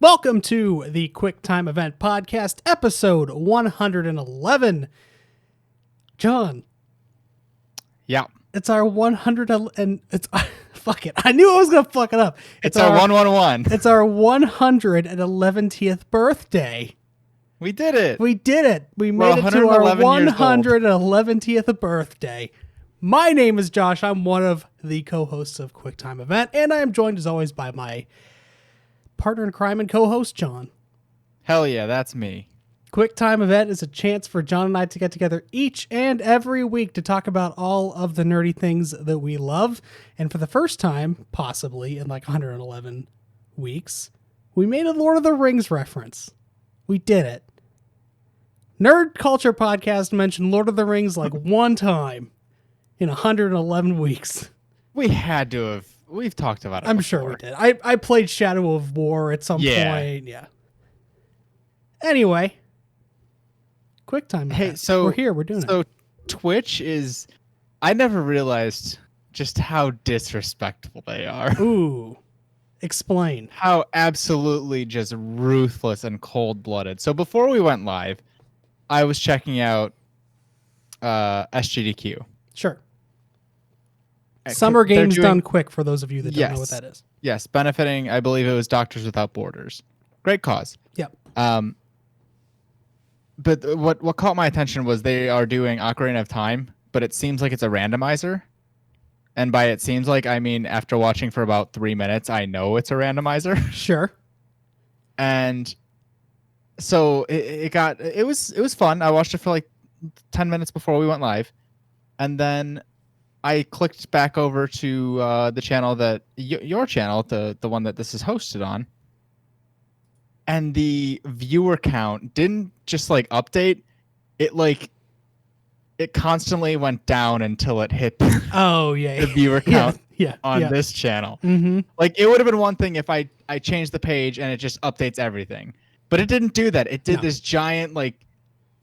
Welcome to the Quick Time Event Podcast, episode 111. John. Yeah. It's our 100 and it's fuck it. I knew I was going to fuck it up. It's our 111. It's our 111th birthday. We did it. We did it. We made it to our 111th birthday. My name is Josh. I'm one of the co-hosts of Quick Time Event, and I am joined as always by my partner in crime and co-host, John. Hell yeah, that's me. Quick Time Event is a chance for John and I to get together each and every week to talk about all of the nerdy things that we love. And for the first time, possibly in like 111 weeks, we made a Lord of the Rings reference. We did it. Nerd Culture Podcast mentioned Lord of the Rings like one time in 111 weeks. We had to have. We've talked about it I'm before. sure we did. I played Shadow of War at some point. Yeah. Anyway. Quick time. Hey, so we're here. We're doing it. So Twitch is. I never realized just how disrespectful they are. Ooh. Explain. How absolutely just ruthless and cold-blooded. So before we went live, I was checking out SGDQ. Sure. Summer Games Done Quick, for those of you that don't know what that is. Yes, benefiting, I believe it was Doctors Without Borders. Great cause. Yep. But what caught my attention was they are doing Ocarina of Time, but it seems like it's a randomizer. And by it seems like, I mean, after watching for about 3 minutes, I know it's a randomizer. Sure. And so it was fun. I watched it for like 10 minutes before we went live. And then I clicked back over to the channel that your channel, the one that this is hosted on, and the viewer count didn't just like update. It constantly went down until it hit. Oh yeah, the viewer count on this channel. Mm-hmm. Like it would have been one thing if I changed the page and it just updates everything, but it didn't do that. It did this giant like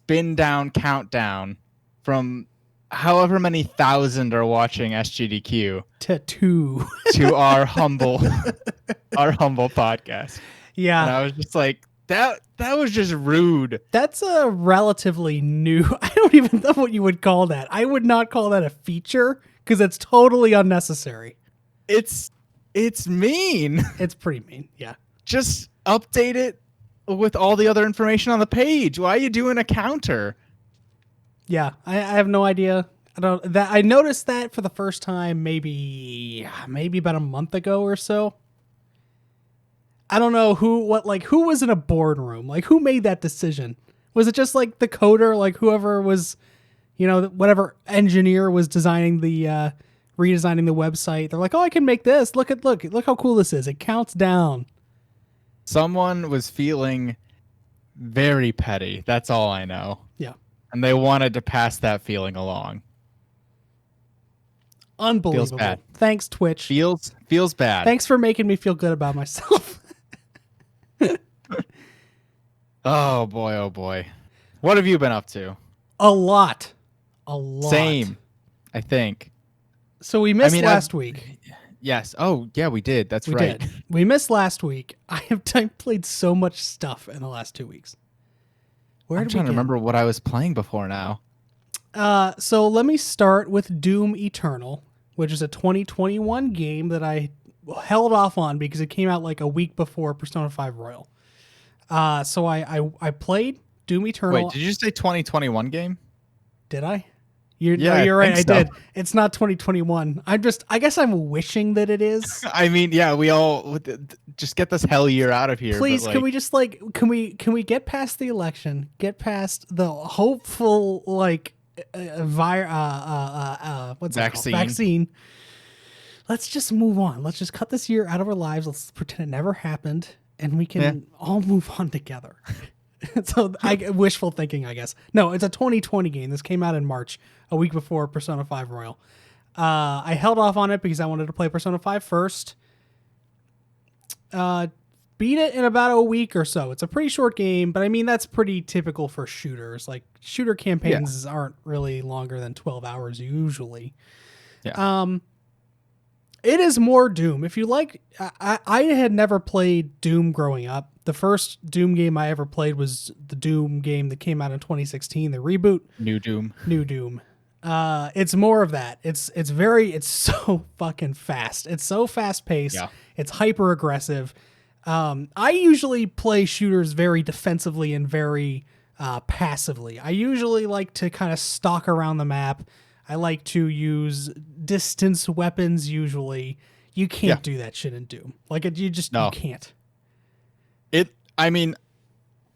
bin down countdown from however many thousand are watching SGDQ to our humble podcast. Yeah. And I was just like, that was just rude. That's a relatively new, I don't even know what you would call that. I would not call that a feature because it's totally unnecessary. It's mean. It's pretty mean. Yeah. Just update it with all the other information on the page. Why are you doing a counter? Yeah, I have no idea. I noticed that for the first time maybe about a month ago or so. I don't know who was in a boardroom? Like who made that decision? Was it just like the coder, like whoever was, whatever engineer was designing the redesigning the website? They're like, "Oh, I can make this. Look how cool this is. It counts down." Someone was feeling very petty. That's all I know. Yeah. And they wanted to pass that feeling along. Unbelievable. Feels bad. Thanks, Twitch. Feels bad. Thanks for making me feel good about myself. Oh boy. What have you been up to? A lot. Same, I think. So we missed last week. Yes. Oh, yeah, we did. That's right. We missed last week. I played so much stuff in the last 2 weeks. I'm trying to remember what I was playing before now. So let me start with Doom Eternal, which is a 2021 game that I held off on because it came out like a week before Persona 5 Royal. So I played Doom Eternal. Wait, did you say 2021 game? Did I? You're right. I did. It's not 2021. I guess I'm wishing that it is. I mean, yeah, we all just get this hell year out of here. Please, can we just can we get past the election? Get past the hopeful vaccine. Let's just move on. Let's just cut this year out of our lives. Let's pretend it never happened, and we can all move on together. So wishful thinking, I guess. No, it's a 2020 game. This came out in March, a week before Persona 5 Royal. I held off on it because I wanted to play Persona 5 first. Beat it in about a week or so. It's a pretty short game, but I mean, that's pretty typical for shooters. Like shooter campaigns aren't really longer than 12 hours usually. Yeah. It is more Doom. If you like, I had never played Doom growing up. The first Doom game I ever played was the Doom game that came out in 2016, the reboot, New Doom. New Doom. It's more of that. It's so fucking fast. It's so fast paced. Yeah. It's hyper aggressive. I usually play shooters very defensively and very passively. I usually like to kind of stalk around the map. I like to use distance weapons usually. You can't do that shit in Doom. Like you No. can't. I mean,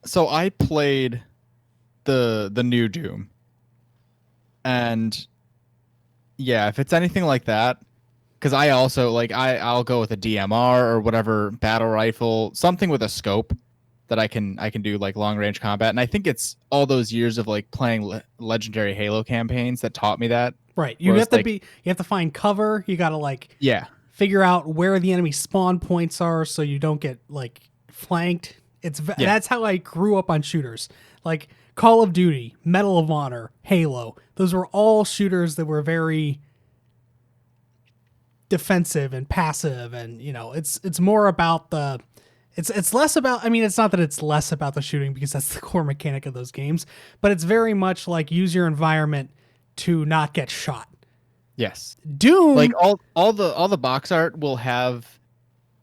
so I played the new Doom. And yeah, if it's anything like that, because I also like I'll go with a DMR or whatever battle rifle, something with a scope that I can do like long range combat. And I think it's all those years of like playing legendary Halo campaigns that taught me that. Right. You have to find cover. You got to like Yeah. figure out where the enemy spawn points are so you don't get like flanked. That's how I grew up on shooters. Like Call of Duty, Medal of Honor, Halo. Those were all shooters that were very defensive and passive, and it's more about the it's less about, I mean, it's not that it's less about the shooting because that's the core mechanic of those games, but it's very much like use your environment to not get shot. Yes. Doom, Like all the box art will have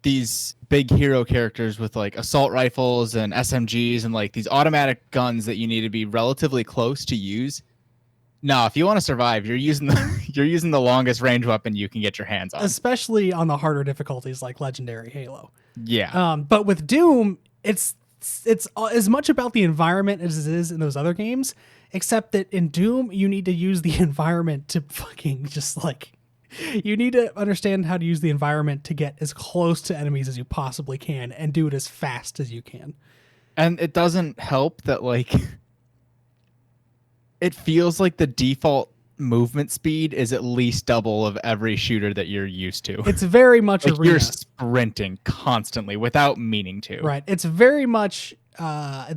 these big hero characters with like assault rifles and SMGs and like these automatic guns that you need to be relatively close to use. No, if you want to survive, you're using the longest range weapon you can get your hands on. especially on the harder difficulties like Legendary Halo. Yeah. But with Doom, it's as much about the environment as it is in those other games, except that in Doom you need to use the environment to fucking just like, you need to understand how to use the environment to get as close to enemies as you possibly can and do it as fast as you can. And it doesn't help that like it feels like the default movement speed is at least double of every shooter that you're used to. It's very much like arena. You're sprinting constantly without meaning to. Right. It's very much Quake. I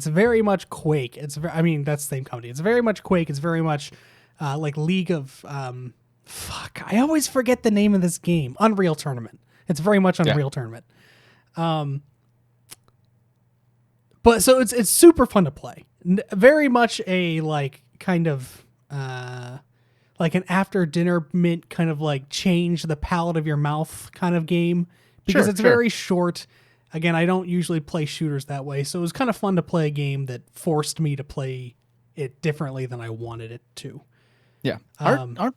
mean, that's the same company. It's very much Quake. It's very much like League of fuck. I always forget the name of this game. Unreal Tournament. It's very much Unreal Tournament. But so it's super fun to play. Very much a like kind of like an after dinner mint kind of like change the palate of your mouth kind of game because it's very short. Again, I don't usually play shooters that way, so it was kind of fun to play a game that forced me to play it differently than I wanted it to. Yeah. Aren't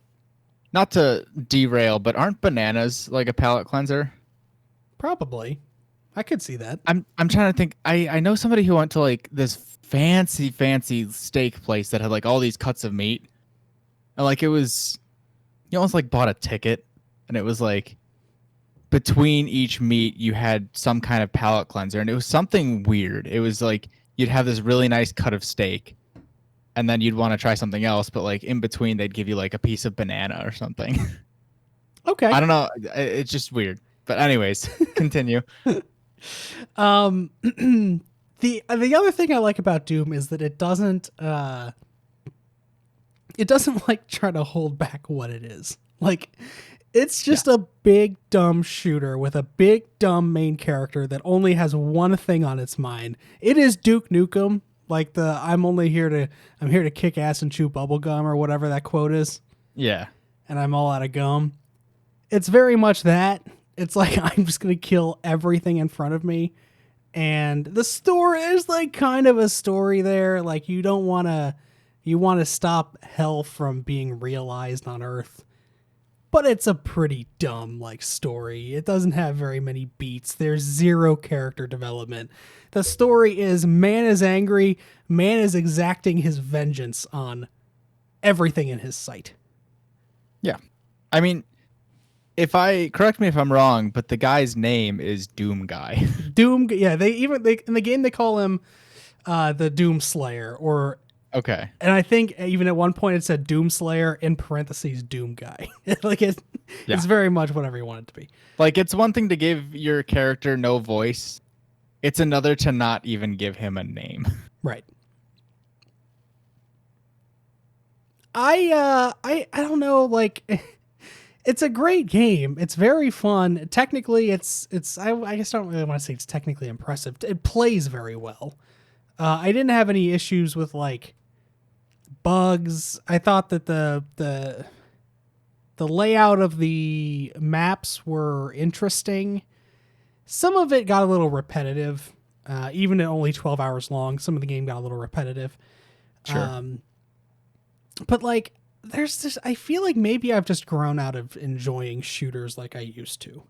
not to derail, but aren't bananas like a palate cleanser? Probably. I could see that. I'm trying to think. I know somebody who went to like this fancy steak place that had like all these cuts of meat. And like it was, you almost like bought a ticket, and it was like between each meat you had some kind of palate cleanser, and it was something weird. It was like you'd have this really nice cut of steak, and then you'd want to try something else, but like in between they'd give you like a piece of banana or something. Okay. I don't know. It's just weird. But anyways, continue. The other thing I like about Doom is that it doesn't like try to hold back what it is. Like it's just a big dumb shooter with a big dumb main character that only has one thing on its mind. It is Duke Nukem, like the I'm here to kick ass and chew bubble gum or whatever that quote is. Yeah. And I'm all out of gum. It's very much that. It's like I'm just going to kill everything in front of me. And the story is like kind of a story there. Like you want to stop hell from being realized on Earth. But it's a pretty dumb like story. It doesn't have very many beats. There's zero character development. The story is man is angry, man is exacting his vengeance on everything in his sight. Yeah. I mean, correct me if I'm wrong, but the guy's name is Doom Guy. Doom, yeah, they in the game they call him the Doom Slayer, or okay. And I think even at one point it said Doom Slayer in parentheses Doom Guy. Like it's very much whatever you want it to be. Like it's one thing to give your character no voice. It's another to not even give him a name. Right. I don't know, like It's a great game. It's very fun. Technically, I guess I don't really want to say it's technically impressive. It plays very well. I didn't have any issues with like bugs. I thought that the layout of the maps were interesting. Some of it got a little repetitive. Even at only 12 hours long, some of the game got a little repetitive. Sure. But like, there's this, I feel like maybe I've just grown out of enjoying shooters like I used to.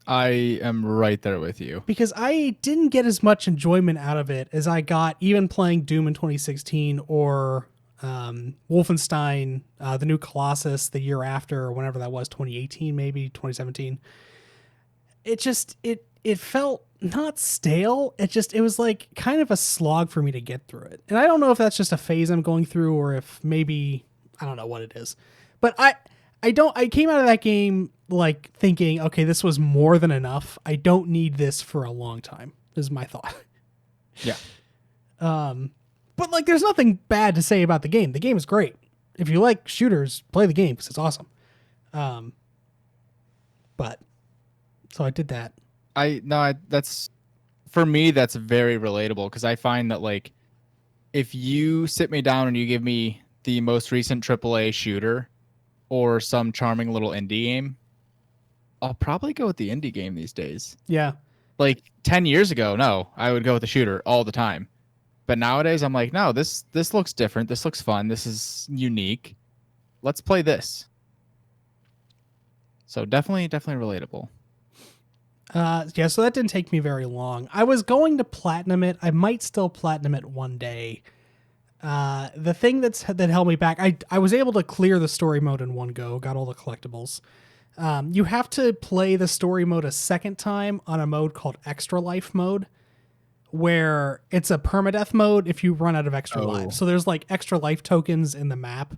I am right there with you. Because I didn't get as much enjoyment out of it as I got even playing Doom in 2016 or Wolfenstein, the new Colossus the year after, or whenever that was, 2018, maybe 2017. It felt not stale. It was like kind of a slog for me to get through it. And I don't know if that's just a phase I'm going through or if maybe, I don't know what it is. But I came out of that game like thinking, okay, this was more than enough. I don't need this for a long time, is my thought. Yeah. But like, there's nothing bad to say about the game. The game is great. If you like shooters, play the game because it's awesome. But so I did that. That's for me. That's very relatable because I find that like, if you sit me down and you give me the most recent AAA shooter or some charming little indie game, I'll probably go with the indie game these days. Yeah. Like 10 years ago, no, I would go with the shooter all the time. But nowadays I'm like, no, this looks different. This looks fun. This is unique. Let's play this. So definitely relatable. Yeah, so that didn't take me very long. I was going to platinum it. I might still platinum it one day. The thing that held me back, I was able to clear the story mode in one go, got all the collectibles. You have to play the story mode a second time on a mode called Extra Life mode, where it's a permadeath mode if you run out of extra lives. So there's like extra life tokens in the map,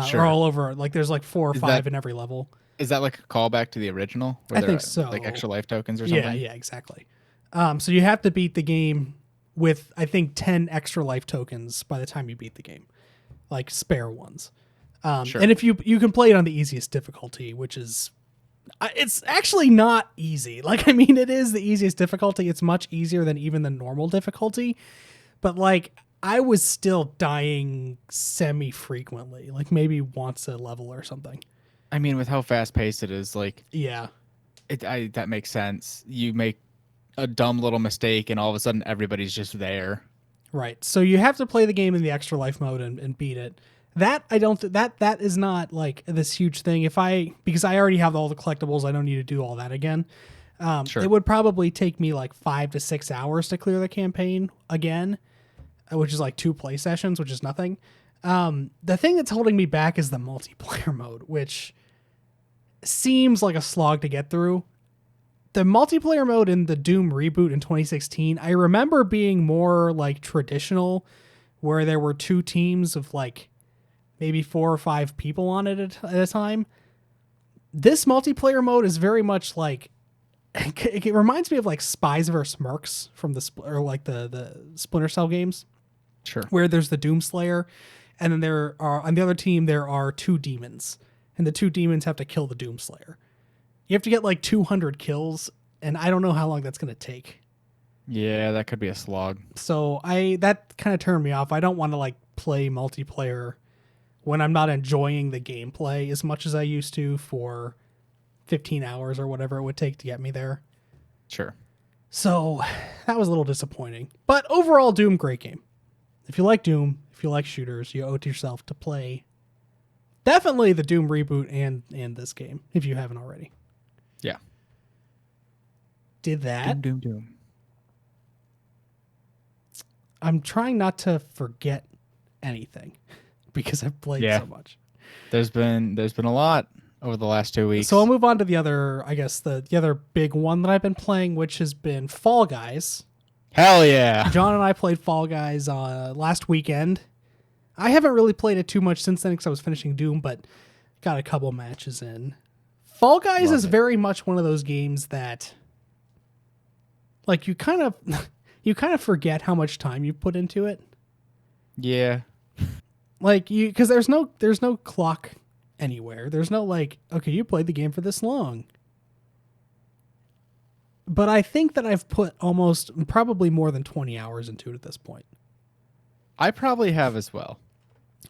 Sure. or all over. Like there's like 4 or 5 in every level. Is that like a callback to the original? I think so. Like extra life tokens or something? Yeah, exactly. So you have to beat the game with, I think, 10 extra life tokens by the time you beat the game, like spare ones. Sure. And if you can play it on the easiest difficulty, which is, it's actually not easy. Like, I mean, it is the easiest difficulty. It's much easier than even the normal difficulty. But like, I was still dying semi-frequently, like maybe once a level or something. I mean, with how fast paced it is, like, Yeah, that makes sense. You make a dumb little mistake and all of a sudden everybody's just there. right. So you have to play the game in the extra life mode and beat it. That I don't that is not like this huge thing. Because I already have all the collectibles, I don't need to do all that again. Sure. It would probably take me like 5 to 6 hours to clear the campaign again, which is like 2 play sessions, which is nothing. The thing that's holding me back is the multiplayer mode, which seems like a slog to get through. The multiplayer mode in the Doom reboot in 2016, I remember being more like traditional, where there were 2 teams of like maybe 4 or 5 people on it at a time. This multiplayer mode is very much like, it reminds me of like Spies vs. Mercs from the Splinter Cell games. Sure. Where there's the Doomslayer, and then there are, on the other team, there are 2 demons, and the 2 demons have to kill the Doomslayer. You have to get like 200 kills, and I don't know how long that's going to take. Yeah, that could be a slog. So that kind of turned me off. I don't want to like play multiplayer when I'm not enjoying the gameplay as much as I used to for 15 hours or whatever it would take to get me there. Sure. So that was a little disappointing. But overall, Doom, great game. If you like Doom, if you like shooters, you owe it to yourself to play definitely the Doom reboot and this game, if you haven't already. Yeah. Did that. Doom. I'm trying not to forget anything because I've played so much. There's been a lot over the last 2 weeks. So I'll move on to the other, I guess, the other big one that I've been playing, which has been Fall Guys. Hell yeah. John and I played Fall Guys last weekend. I haven't really played it too much since then because I was finishing Doom, but got a couple matches in. Fall Guys is very much one of those games that, like, you kind of forget how much time you put into it. Yeah. Like, because there's no clock anywhere. There's no like, okay, you played the game for this long. But I think that I've put probably more than 20 hours into it at this point. I probably have as well.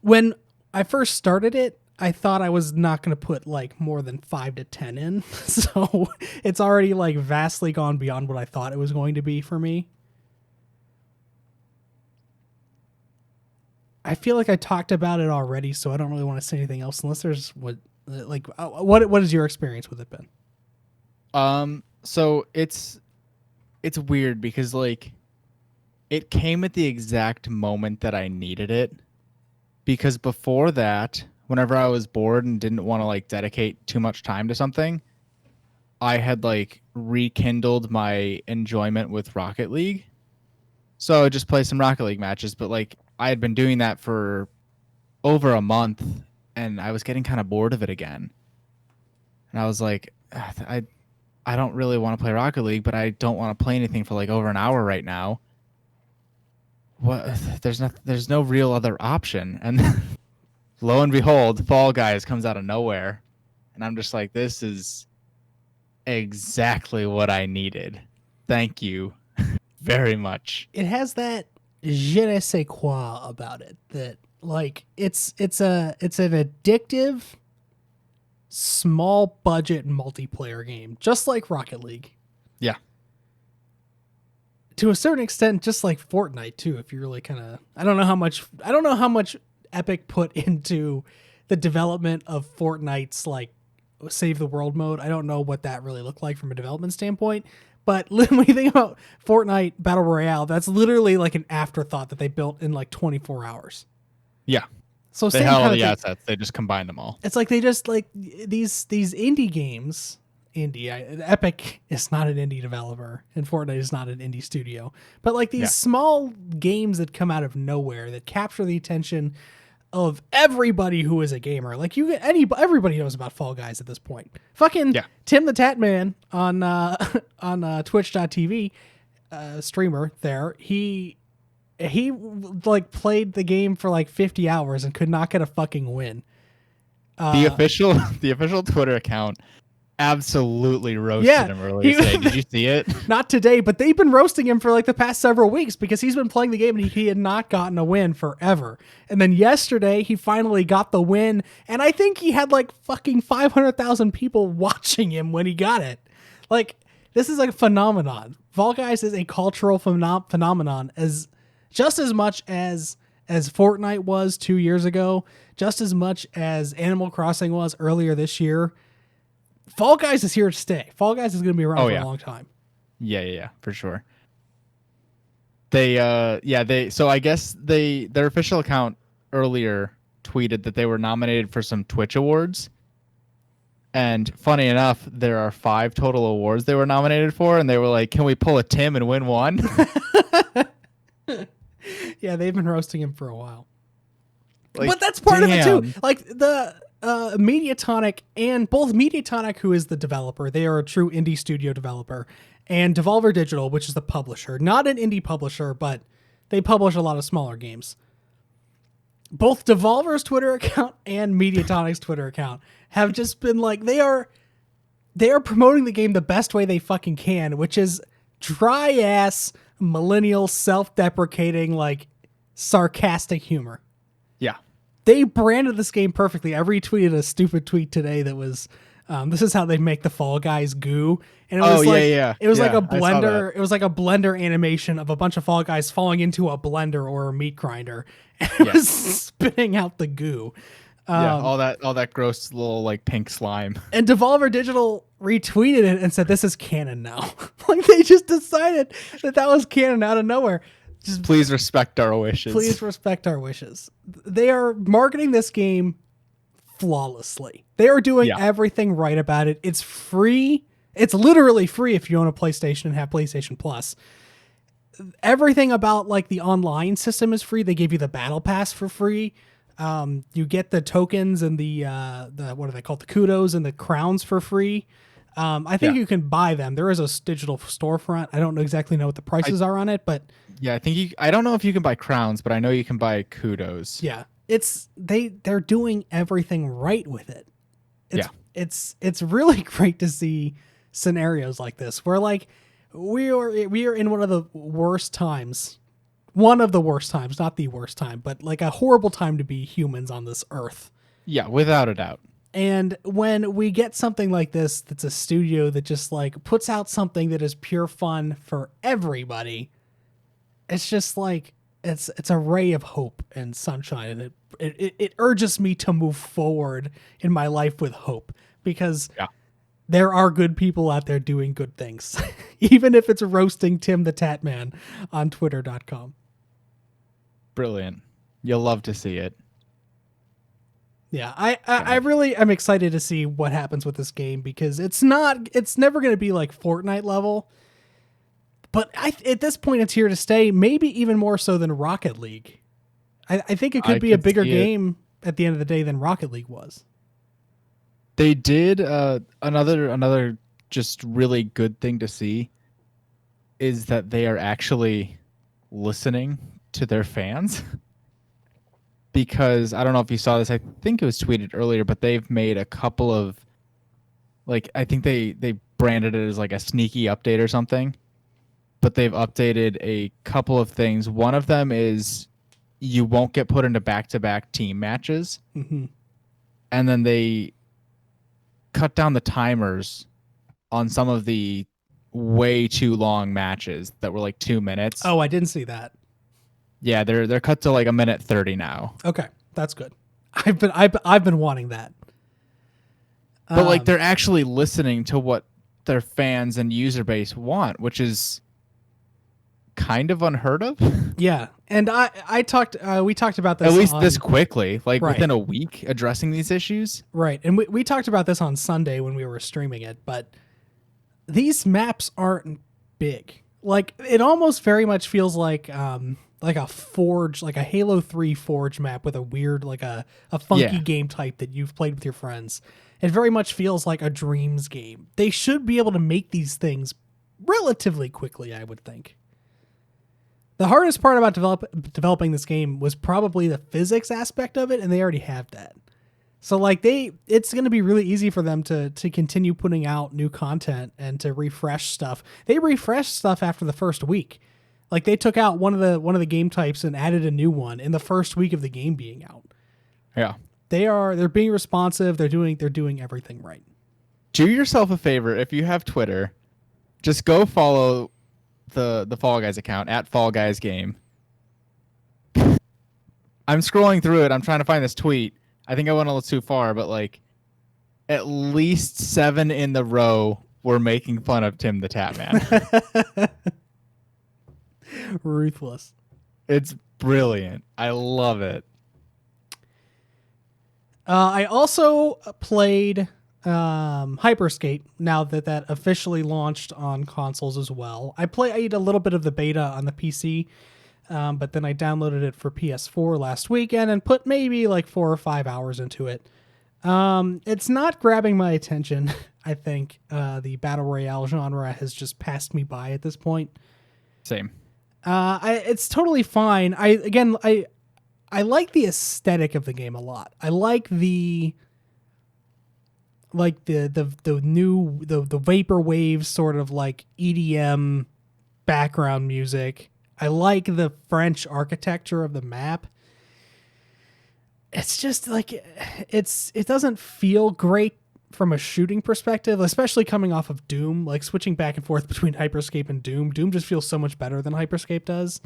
When I first started it, I thought I was not going to put like more than 5 to 10 in. So it's already like vastly gone beyond what I thought it was going to be for me. I feel like I talked about it already, so I don't really want to say anything else unless there's what has your experience with it been? So it's weird because like it came at the exact moment that I needed it. Because before that, whenever I was bored and didn't want to like dedicate too much time to something, I had like rekindled my enjoyment with Rocket League. So I would just play some Rocket League matches, but like I had been doing that for over a month and I was getting kind of bored of it again. And I was like, I don't really want to play Rocket League, but I don't want to play anything for like over an hour right now. What? There's no real other option. And lo and behold, Fall Guys comes out of nowhere. And I'm just like, this is exactly what I needed. Thank you very much. It has that je ne sais quoi about it that like it's an addictive small budget multiplayer game, just like Rocket League. Yeah. To a certain extent, just like Fortnite too. If you're really kind of, I don't know how much Epic put into the development of Fortnite's like save the world mode. I don't know what that really looked like from a development standpoint. But when you think about Fortnite Battle Royale, that's literally like an afterthought that they built in like 24 hours. Yeah. So they had all the assets. They just combined them all. It's like they just like these indie games. Epic is not an indie developer, and Fortnite is not an indie studio. But like these small games that come out of nowhere that capture the attention of everybody who is a gamer. Like everybody knows about Fall Guys at this point. Fucking Tim the Tatman on Twitch.tv, streamer there. He like played the game for like 50 hours and could not get a fucking win. The official Twitter account absolutely roasted him earlier today. Did you see it? Not today, but they've been roasting him for like the past several weeks because he's been playing the game and he had not gotten a win forever. And then yesterday he finally got the win, and I think he had like fucking 500,000 people watching him when he got it. Like, this is like a phenomenon. Fall Guys is a cultural phenomenon just as much as Fortnite was 2 years ago, just as much as Animal Crossing was earlier this year. Fall Guys is here to stay. Fall Guys is going to be around for a long time. Yeah, for sure. So I guess their official account earlier tweeted that they were nominated for some Twitch awards. And funny enough, there are 5 total awards they were nominated for, and they were like, "Can we pull a Tim and win one?" Yeah, they've been roasting him for a while. Like, but that's part of it too. Like the Mediatonic, and both Mediatonic, who is the developer, they are a true indie studio developer, and Devolver Digital, which is the publisher, not an indie publisher, but they publish a lot of smaller games. Both Devolver's Twitter account and Mediatonic's Twitter account have just been like, they are promoting the game the best way they fucking can, which is dry ass millennial self-deprecating like sarcastic humor. Yeah. They branded this game perfectly. I retweeted a stupid tweet today that was, this is how they make the Fall Guys goo. And it was it was like a blender. It was like a blender animation of a bunch of Fall Guys falling into a blender or a meat grinder. And it was spitting out the goo. All that gross little like pink slime. And Devolver Digital retweeted it and said, "This is canon now." Like they just decided that was canon out of nowhere. Just please respect our wishes. Please respect our wishes. They are marketing this game flawlessly. They are doing everything right about it. It's free. It's literally free if you own a PlayStation and have PlayStation Plus. Everything about like the online system is free. They give you the battle pass for free. You get the tokens and the what are they called? The kudos and the crowns for free. I think you can buy them. There is a digital storefront. I don't exactly know what the prices are on it, but yeah, I don't know if you can buy crowns, but I know you can buy kudos. Yeah, they're doing everything right with it. Yeah. It's really great to see scenarios like this where like we are in one of the worst times. One of the worst times, not the worst time, but like a horrible time to be humans on this earth. Yeah, without a doubt. And when we get something like this, that's a studio that just like puts out something that is pure fun for everybody, it's just like it's a ray of hope and sunshine, and it urges me to move forward in my life with hope because Yeah. there are good people out there doing good things, even if it's roasting Tim the Tatman on Twitter.com. Brilliant. You'll love to see it. Yeah, I really am excited to see what happens with this game because it's never going to be like Fortnite level, but at this point it's here to stay, maybe even more so than Rocket League. I think it could be a bigger game at the end of the day than Rocket League was. They did another just really good thing to see is that they are actually listening to their fans. Because I don't know if you saw this, I think it was tweeted earlier, but they've made a couple of, like, I think they branded it as like a sneaky update or something, but they've updated a couple of things. One of them is you won't get put into back-to-back team matches. Mm-hmm. And then they cut down the timers on some of the way too long matches that were like 2 minutes. Oh, I didn't see that. Yeah, they're cut to like 1:30 now. Okay, that's good. I've been wanting that. But like they're actually listening to what their fans and user base want, which is kind of unheard of. Yeah, and we talked about this at least this quickly, like right. within a week, addressing these issues. Right, and we talked about this on Sunday when we were streaming it, but these maps aren't big. Like it almost very much feels like a Forge, like a Halo 3 Forge map with a weird, like a funky game type that you've played with your friends. It very much feels like a Dreams game. They should be able to make these things relatively quickly, I would think. The hardest part about developing this game was probably the physics aspect of it, and they already have that. So like it's going to be really easy for them to continue putting out new content and to refresh stuff. They refreshed stuff after the first week. Like they took out one of the game types and added a new one in the first week of the game being out. Yeah. They're being responsive, they're doing everything right. Do yourself a favor, if you have Twitter, just go follow the Fall Guys account at Fall Guys Game. I'm scrolling through it, I'm trying to find this tweet. I think I went a little too far, but like at least 7 in the row were making fun of Tim the Tatman. Ruthless. It's brilliant. I love it. I also played Hyperskate now that officially launched on consoles as well. I played a little bit of the beta on the PC, but then I downloaded it for PS4 last weekend and put maybe like 4 or 5 hours into it. It's not grabbing my attention. I think the Battle Royale genre has just passed me by at this point. Same. It's totally fine. I like the aesthetic of the game a lot. I like the new vaporwave sort of like EDM background music. I like the French architecture of the map. It's just like it doesn't feel great from a shooting perspective, especially coming off of Doom, like switching back and forth between Hyperscape and Doom. Doom just feels so much better than Hyperscape does.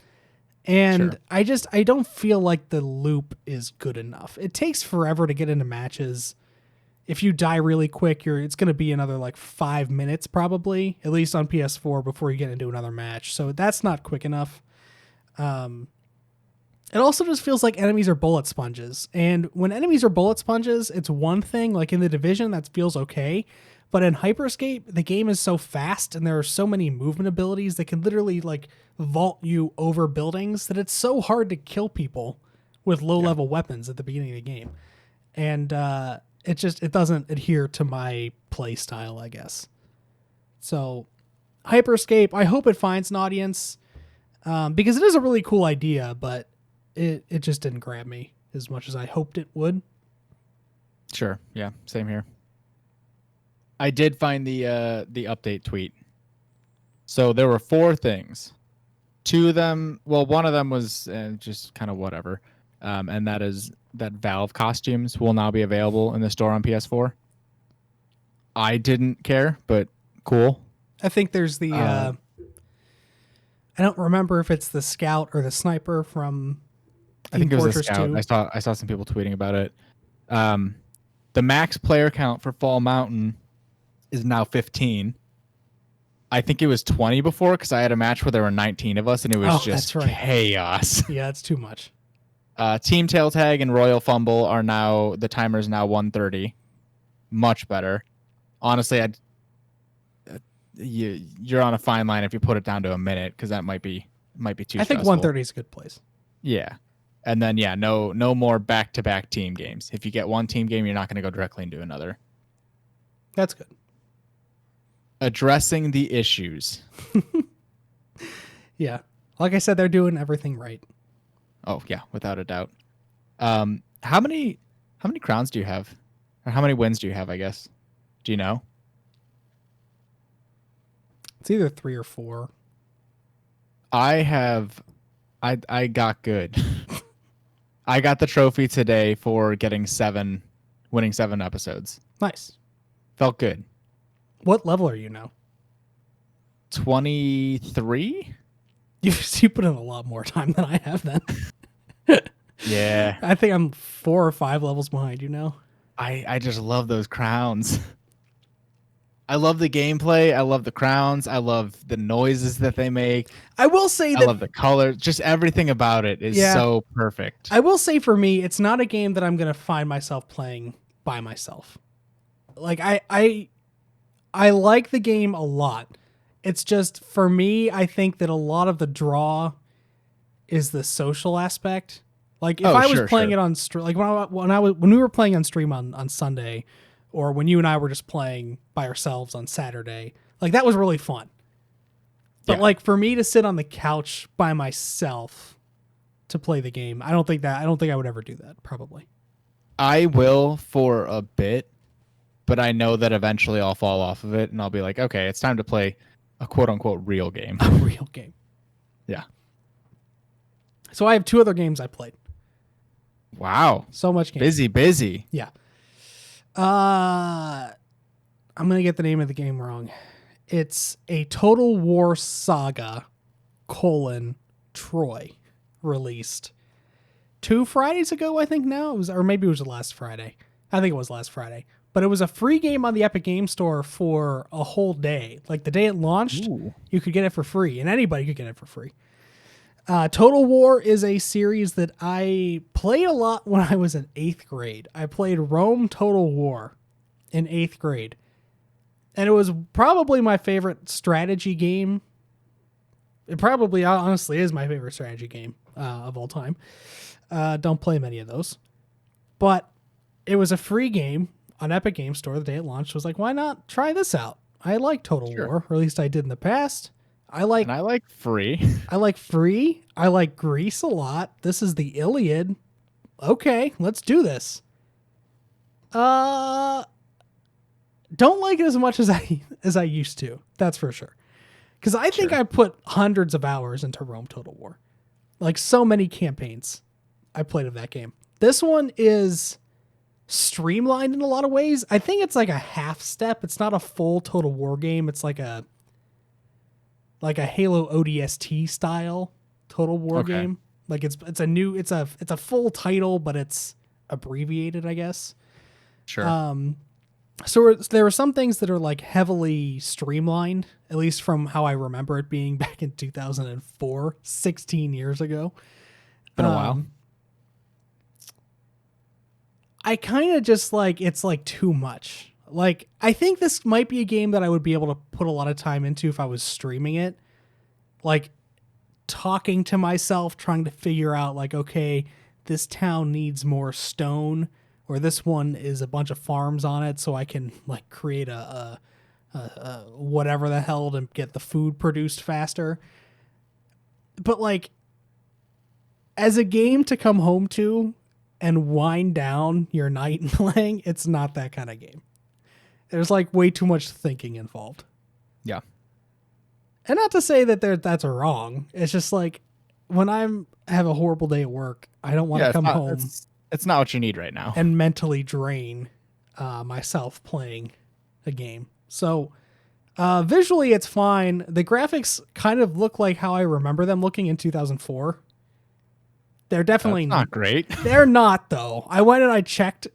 And sure. I don't feel like the loop is good enough. It takes forever to get into matches. If you die really quick, it's going to be another like 5 minutes probably, at least on PS4 before you get into another match. So that's not quick enough. It also just feels like enemies are bullet sponges. And when enemies are bullet sponges, it's one thing, like in The Division, that feels okay. But in Hyperscape, the game is so fast and there are so many movement abilities that can literally like vault you over buildings that it's so hard to kill people with low-level weapons at the beginning of the game. And it doesn't adhere to my play style, I guess. So Hyperscape, I hope it finds an audience because it is a really cool idea, but it just didn't grab me as much as I hoped it would. Sure. Yeah. Same here. I did find the update tweet. So there were 4 things. 2 of them, well, one of them was just kind of whatever, and that is that Valve costumes will now be available in the store on PS4. I didn't care, but cool. I think there's the I don't remember if it's the scout or the sniper from I Team think it was a Fortress scout. 2. I saw some people tweeting about it. The max player count for Fall Mountain is now 15. I think it was 20 before because I had a match where there were 19 of us and it was just that's right. chaos. Yeah, it's too much. Team Tail Tag and Royal Fumble are now, the timer is now 1:30. Much better. Honestly, you're on a fine line if you put it down to a minute because that might be too. I think stressful. 1:30 is a good place. Yeah, and then no more back-to-back team games. If you get one team game, you're not going to go directly into another. That's good. Addressing the issues. Yeah, like I said, they're doing everything right. Oh yeah, without a doubt. How many crowns do you have, or how many wins do you have? I guess. Do you know? It's either 3 or 4. I got good. I got the trophy today for winning 7 episodes. Nice. Felt good. What level are you now? 23? You put in a lot more time than I have then. Yeah. I think I'm 4 or 5 levels behind you now. I just love those crowns. I love the gameplay. I love the crowns. I love the noises that they make. I will say I love the color. Just everything about it is so perfect. I will say for me, it's not a game that I'm going to find myself playing by myself. Like I like the game a lot. It's just for me, I think that a lot of the draw is the social aspect. Like if I was playing it on stream, like when we were playing on stream on Sunday, or when you and I were just playing by ourselves on Saturday, like that was really fun. But like for me to sit on the couch by myself to play the game, I don't think I would ever do that. Probably. I will for a bit, but I know that eventually I'll fall off of it and I'll be like, okay, it's time to play a quote unquote real game. A real game. Yeah. So I have 2 other games I played. Wow. So much game. Busy. Yeah. I'm going to get the name of the game wrong. It's a Total War Saga, Troy, released 2 Fridays ago, I think now. Or maybe it was last Friday. I think it was last Friday. But it was a free game on the Epic Game Store for a whole day. Like the day it launched, you could get it for free, and anybody could get it for free. Total War is a series that I played a lot when I was in 8th grade. I played Rome Total War in 8th grade. And it was probably my favorite strategy game. It probably honestly is my favorite strategy game of all time. Don't play many of those. But it was a free game on Epic Game Store the day it launched. I was like, why not try this out? I like Total War, or at least I did in the past. I like free. I like free. I like Greece a lot. This is the Iliad. Okay, let's do this. Don't like it as much as I used to. That's for sure. Because I think I put hundreds of hours into Rome Total War. Like so many campaigns I played of that game. This one is streamlined in a lot of ways. I think it's like a half step. It's not a full Total War game. It's like a Halo ODST style Total War game. Like it's a full title, but it's abbreviated, I guess. Sure. So there are some things that are like heavily streamlined, at least from how I remember it being back in 2004, 16 years ago. Been a while. I kind of just like, it's like too much. Like, I think this might be a game that I would be able to put a lot of time into if I was streaming it. Like, talking to myself, trying to figure out, like, okay, this town needs more stone, or this one is a bunch of farms on it, so I can, like, create a whatever the hell to get the food produced faster. But, like, as a game to come home to and wind down your night playing, it's not that kind of game. There's like way too much thinking involved. Yeah. And not to say that that's wrong. It's just like when have a horrible day at work, I don't want to come home. It's not what you need right now. And mentally drain myself playing a game. So visually, it's fine. The graphics kind of look like how I remember them looking in 2004. They're definitely not great. They're not, though. I went and I checked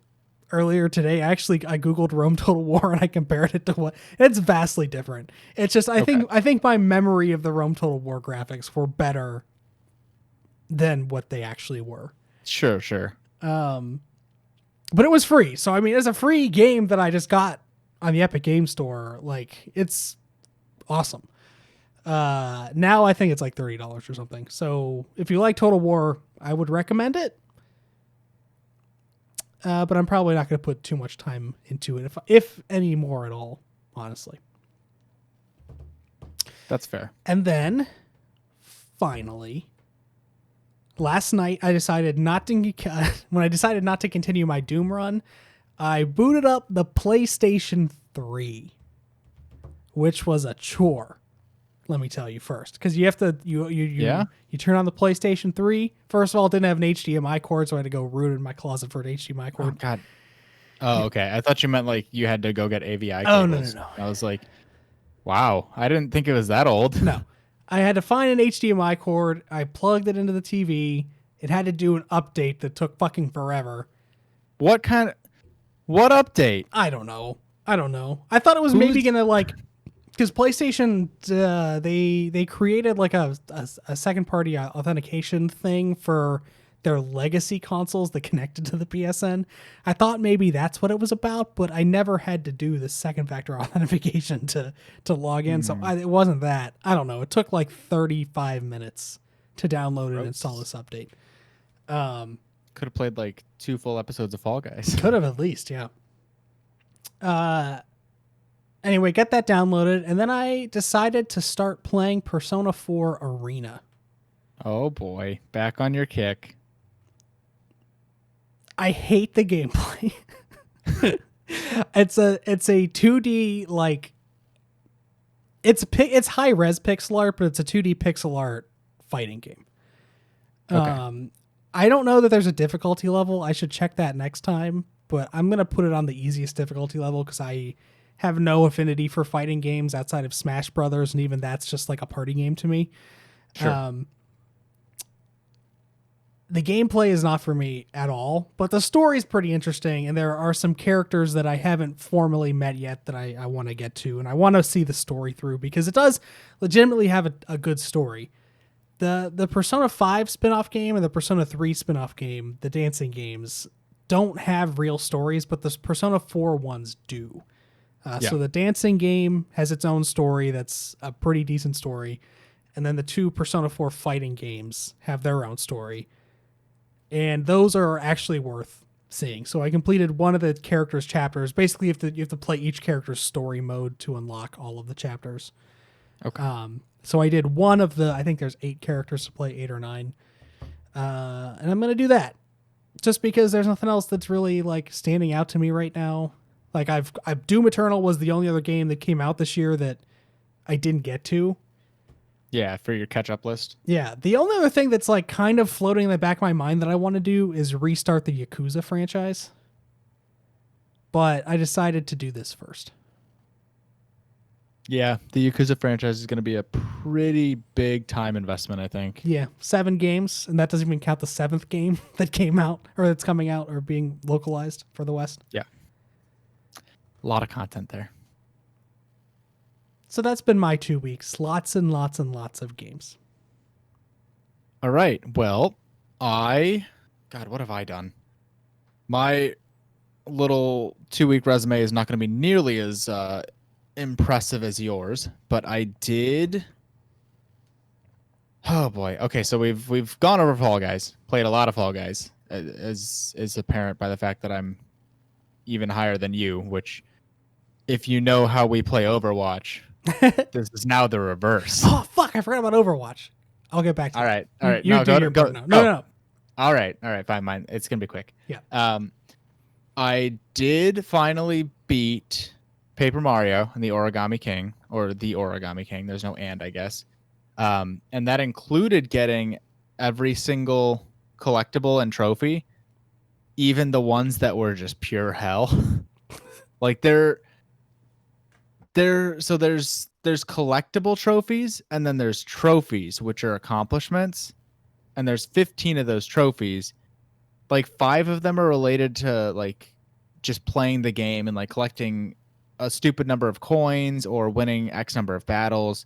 earlier today. I Googled Rome Total War and I compared it to what it's vastly different. It's just I think my memory of the Rome Total War graphics were better than what they actually were. Sure. But it was free. So I mean, it's a free game that I just got on the Epic Game Store. Like, it's awesome. Now I think it's like $30 or something. So if you like Total War, I would recommend it. But I'm probably not going to put too much time into it, if any more at all, honestly. That's fair. And then, finally, last night I decided not to. When I decided not to continue my Doom run, I booted up the PlayStation 3, which was a chore. Let me tell you first, because you have to you turn on the PlayStation 3. First of all, it didn't have an HDMI cord, so I had to go root in my closet for an HDMI cord. Oh God. Oh, okay. I thought you meant like you had to go get AVI cables. Oh no. I was like, wow, I didn't think it was that old. No, I had to find an HDMI cord. I plugged it into the TV. It had to do an update that took fucking forever. What update? I don't know. I thought it was maybe gonna like. Because PlayStation, they created like a second party authentication thing for their legacy consoles that connected to the PSN. I thought maybe that's what it was about, but I never had to do the second factor authentication to log in. So it wasn't that. I don't know. It took like 35 minutes to download and install this update. Could have played like 2 full episodes of Fall Guys. Could have at least, yeah. Anyway, get that downloaded, and then I decided to start playing Persona 4 Arena. Oh boy, back on your kick. I hate the gameplay. It's a 2D like it's high res pixel art, but it's a 2D pixel art fighting game. Okay. I don't know that there's a difficulty level. I should check that next time, but I'm gonna put it on the easiest difficulty level because I have no affinity for fighting games outside of Smash Brothers, and even that's just like a party game to me. Sure. The gameplay is not for me at all, but the story is pretty interesting, and there are some characters that I haven't formally met yet that I want to get to, and I want to see the story through because it does legitimately have a good story. The Persona 5 spin-off game and the Persona 3 spin-off game, the dancing games, don't have real stories, but the Persona 4 ones do. So the dancing game has its own story that's a pretty decent story. And then the 2 Persona 4 fighting games have their own story. And those are actually worth seeing. So I completed one of the characters' chapters. Basically, you have to play each character's story mode to unlock all of the chapters. Okay. So I did one of the, I think there's 8 characters to play, 8 or 9. And I'm going to do that. Just because there's nothing else that's really like standing out to me right now. Like Doom Eternal was the only other game that came out this year that I didn't get to. Yeah, for your catch-up list. Yeah, the only other thing that's like kind of floating in the back of my mind that I want to do is restart the Yakuza franchise. But I decided to do this first. Yeah, the Yakuza franchise is going to be a pretty big time investment, I think. Yeah, 7 games, and that doesn't even count the 7th game that came out or that's coming out or being localized for the West. Yeah. A lot of content there. So that's been my 2 weeks. Lots and lots and lots of games. All right. Well, God, what have I done? My little 2-week resume is not going to be nearly as impressive as yours, but I did. Oh boy. Okay, so we've gone over Fall Guys. Played a lot of Fall Guys, as is apparent by the fact that I'm even higher than you, which, if you know how we play Overwatch, this is now the reverse. Oh, fuck. I forgot about Overwatch. I'll get back to All that. right. All right. You do your part now. No. All right. Fine. Mine. It's going to be quick. Yeah. I did finally beat Paper Mario and the Origami King, or the Origami King. There's no and, I guess. And that included getting every single collectible and trophy, even the ones that were just pure hell. Like so there's collectible trophies, and then there's trophies, which are accomplishments, and there's 15 of those trophies. Like 5 of them are related to like just playing the game and like collecting a stupid number of coins or winning X number of battles.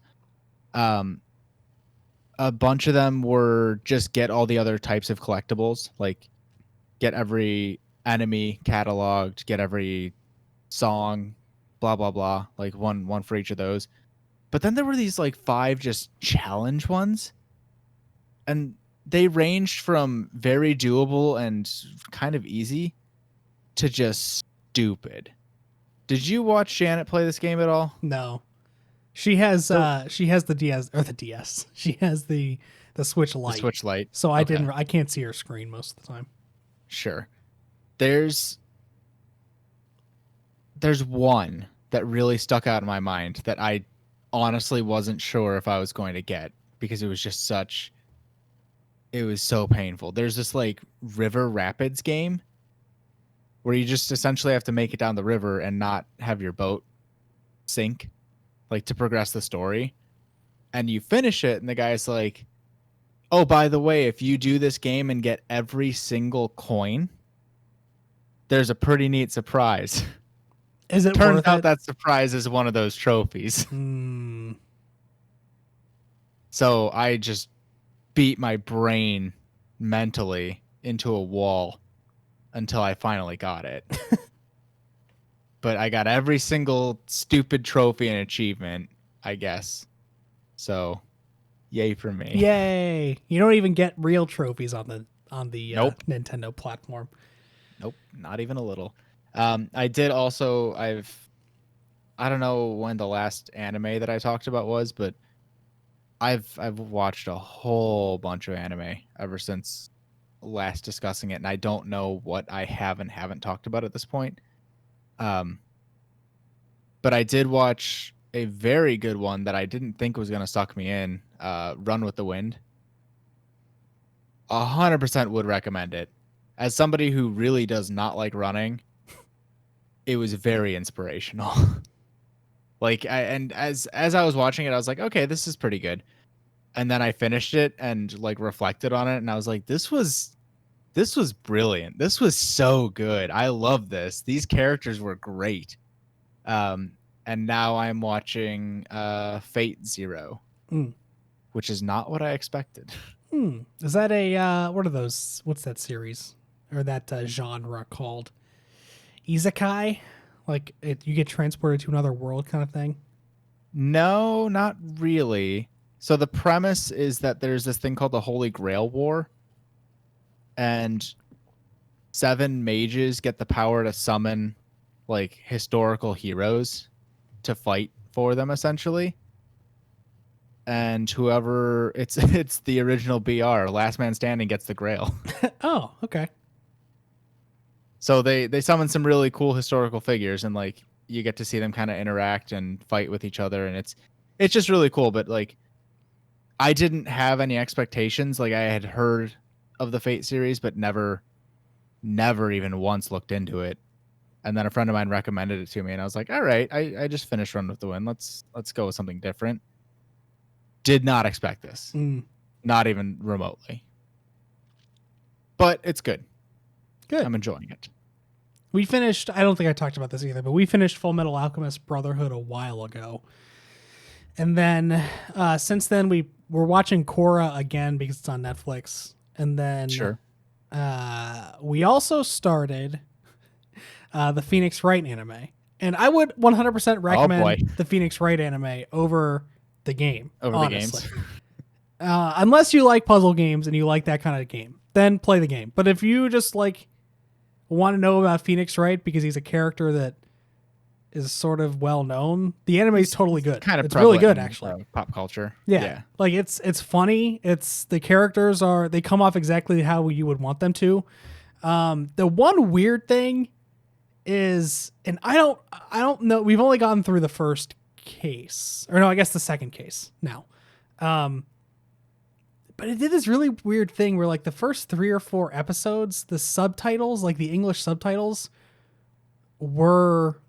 A bunch of them were just get all the other types of collectibles, like get every enemy cataloged, get every song, blah blah blah, like one for each of those. But then there were these like 5 just challenge ones, and they ranged from very doable and kind of easy to just stupid. Did you watch Janet play this game at all? No. She has the DS or the DS. She has the Switch Lite. The Switch Lite. So I can't see her screen most of the time. Sure. There's one that really stuck out in my mind that I honestly wasn't sure if I was going to get, because it was just it was so painful. There's this like river rapids game where you just essentially have to make it down the river and not have your boat sink, like to progress the story. And you finish it and the guy's like, oh, by the way, if you do this game and get every single coin, there's a pretty neat surprise. Is it Turns worth out it? that surprise is one of those trophies. So I just beat my brain mentally into a wall until I finally got it. But I got every single stupid trophy and achievement, I guess. So, yay for me. Yay! You don't even get real trophies on the Nope. Nintendo platform. Nope, not even a little. I did also. I don't know when the last anime that I talked about was, but I've watched a whole bunch of anime ever since last discussing it, and I don't know what I have and haven't talked about at this point. But I did watch a very good one that I didn't think was going to suck me in. Run with the Wind. 100% would recommend it. As somebody who really does not like running, it was very inspirational. As I was watching it, I was like, okay, this is pretty good. And then I finished it and like reflected on it, and I was like, this was brilliant. This was so good. I love this. These characters were great. And now I'm watching Fate Zero, which is not what I expected. Is that a what are those? What's that series or that genre called? Isekai, like you get transported to another world kind of thing. No, not really. So the premise is that there's this thing called the Holy Grail War, and 7 mages get the power to summon like historical heroes to fight for them, essentially. And whoever it's the original BR, last man standing, gets the Grail. Oh, okay. So they summon some really cool historical figures, and like you get to see them kind of interact and fight with each other, and it's just really cool. But like, I didn't have any expectations. Like, I had heard of the Fate series, but never even once looked into it. And then a friend of mine recommended it to me, and I was like, all right, I just finished Run with the Wind. Let's go with something different. Did not expect this. Not even remotely. But it's good. Good. I'm enjoying it. We finished, I don't think I talked about this either, but we finished Full Metal Alchemist Brotherhood a while ago. And then since then we're watching Korra again because it's on Netflix. And then Sure. We also started the Phoenix Wright anime. And I would 100% recommend the Phoenix Wright anime over the game. Over honestly. the games. Unless you like puzzle games and you like that kind of game, then play the game. But if you just like want to know about Phoenix Wright because he's a character that is sort of well known, the anime is totally good. It's really good, actually. Pop culture. Yeah. Like it's funny. The characters they come off exactly how you would want them to. The one weird thing is, and I don't know. We've only gone through the first case, or no, I guess the second case now. But it did this really weird thing where like the first 3 or 4 episodes, the subtitles, like the English subtitles, were.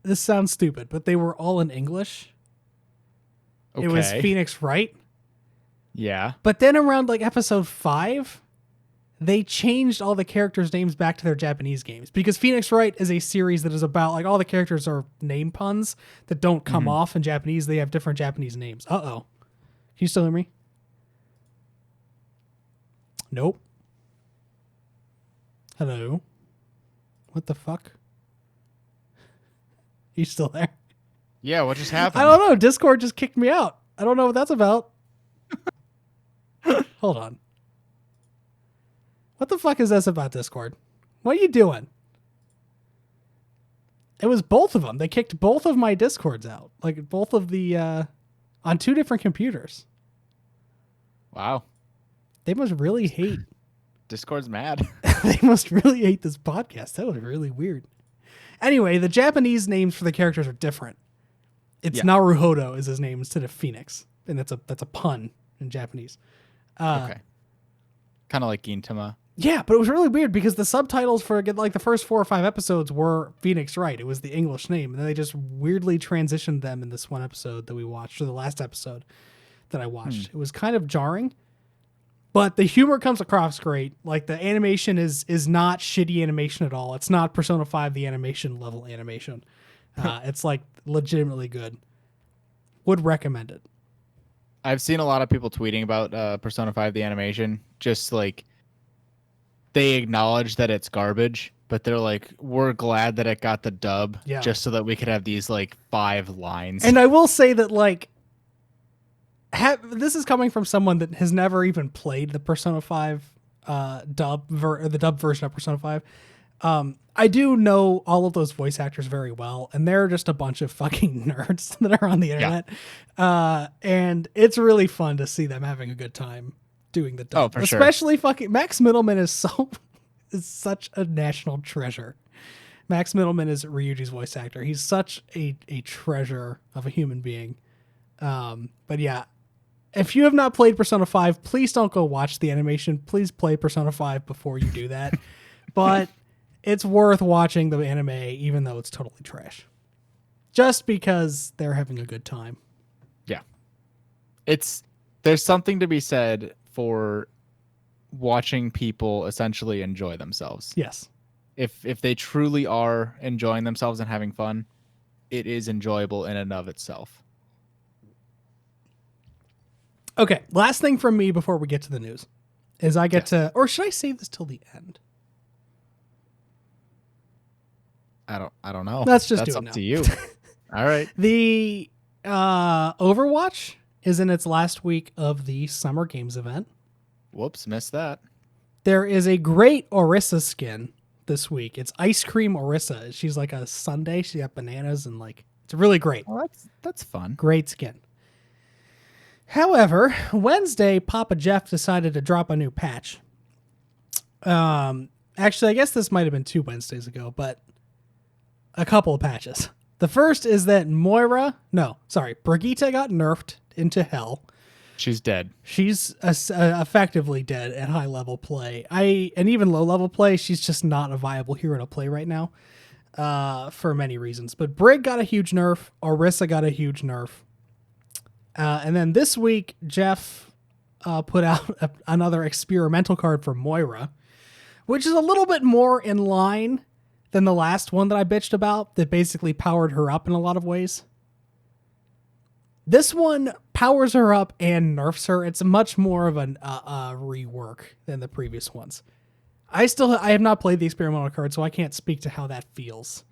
This sounds stupid, but they were all in English. Okay. It was Phoenix Wright. Yeah. But then around like episode 5, they changed all the characters' names back to their Japanese games, because Phoenix Wright is a series that is about like all the characters are name puns that don't come off in Japanese. They have different Japanese names. Uh-oh. Can you still hear me? Nope. Hello? What the fuck? You still there? Yeah, what just happened? I don't know. Discord just kicked me out. I don't know what that's about. Hold on. What the fuck is this about, Discord? What are you doing? It was both of them. They kicked both of my Discords out. Like both of the on 2 different computers. Wow. They must really hate. Discord's mad. They must really hate this podcast. That was really weird. Anyway, the Japanese names for the characters are different. It's Naruhodo is his name instead of Phoenix, and that's a pun in Japanese. Okay. Kind of like Gintama. Yeah, but it was really weird because the subtitles for like the first 4 or 5 episodes were Phoenix Wright. It was the English name, and then they just weirdly transitioned them in this one episode that we watched, or the last episode that I watched. It was kind of jarring, but the humor comes across great. Like the animation is not shitty animation at all. It's not Persona 5 the animation level animation. It's like legitimately good. Would recommend it. I've seen a lot of people tweeting about Persona 5 the animation, just like they acknowledge that it's garbage, but they're like, we're glad that it got the dub just so that we could have these like 5 lines. And I will say that like this is coming from someone that has never even played the Persona 5 the dub version of Persona 5. I do know all of those voice actors very well, and they're just a bunch of fucking nerds that are on the internet. And it's really fun to see them having a good time doing the dub. Oh, for sure. Especially fucking Max Middleman is such a national treasure. Max Middleman is Ryuji's voice actor. He's such a treasure of a human being. But yeah, if you have not played Persona 5, please don't go watch the animation. Please play Persona 5 before you do that. But it's worth watching the anime, even though it's totally trash. Just because they're having a good time. Yeah. There's something to be said for watching people essentially enjoy themselves. Yes. If they truly are enjoying themselves and having fun, it is enjoyable in and of itself. Okay, last thing from me before we get to the news is I get to, or should I save this till the end? I don't know. Let's just That's do it up now. to you. All right. The Overwatch is in its last week of the Summer Games event. Whoops, missed that. There is a great Orisa skin this week. It's Ice Cream Orisa. She's like a sundae. She got bananas and like, it's really great. Well, that's fun. Great skin. However, Wednesday, Papa Jeff decided to drop a new patch. Actually, I guess this might have been 2 Wednesdays ago, but a couple of patches. The first is that Brigitte got nerfed into hell. She's dead. She's effectively dead at high level play. And even low level play, she's just not a viable hero to play right now, for many reasons. But Brig got a huge nerf. Orisa got a huge nerf. And then this week, Jeff put out another experimental card for Moira, which is a little bit more in line than the last one that I bitched about that basically powered her up in a lot of ways. This one powers her up and nerfs her. It's much more of a rework than the previous ones. I have not played the experimental card, so I can't speak to how that feels.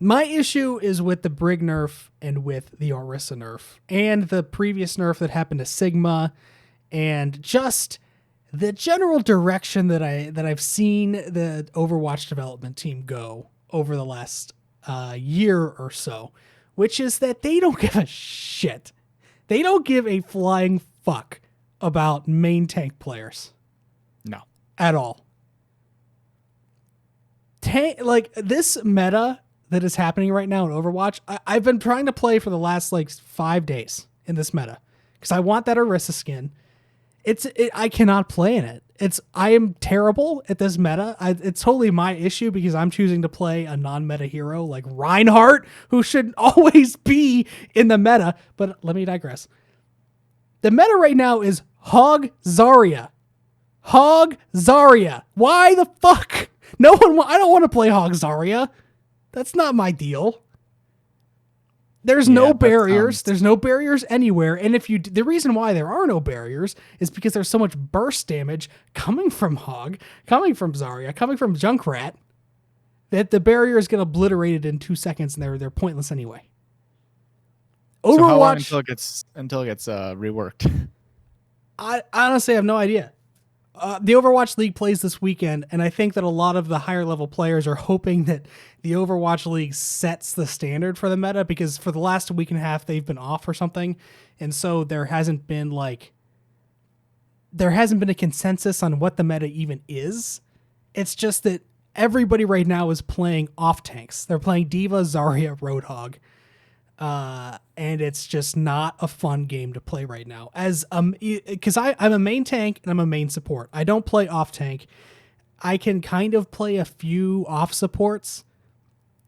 My issue is with the Brig nerf and with the Orisa nerf and the previous nerf that happened to Sigma, and just the general direction that I've seen the Overwatch development team go over the last year or so, which is that they don't give a shit. They don't give a flying fuck about main tank players. No. At all. like this meta that is happening right now in Overwatch. I've been trying to play for the last like 5 days in this meta because I want that Orisa skin. I cannot play in it. I am terrible at this meta. It's totally my issue because I'm choosing to play a non-meta hero like Reinhardt, who should always be in the meta. But let me digress. The meta right now is Hog Zarya. Hog Zarya. Why the fuck? I don't want to play Hog Zarya. That's not my deal. There's no barriers. There's no barriers anywhere. And the reason why there are no barriers is because there's so much burst damage coming from Hog, coming from Zarya, coming from Junkrat, that the barriers get obliterated in 2 seconds and they're pointless anyway. Overwatch, so how long until it gets reworked? I honestly have no idea. The Overwatch League plays this weekend, and I think that a lot of the higher level players are hoping that the Overwatch League sets the standard for the meta, because for the last week and a half they've been off or something, and so there hasn't been a consensus on what the meta even is. It's just that everybody right now is playing off tanks. They're playing D.Va, Zarya, Roadhog. And it's just not a fun game to play right now. Because I'm a main tank and I'm a main support. I don't play off tank. I can kind of play a few off supports,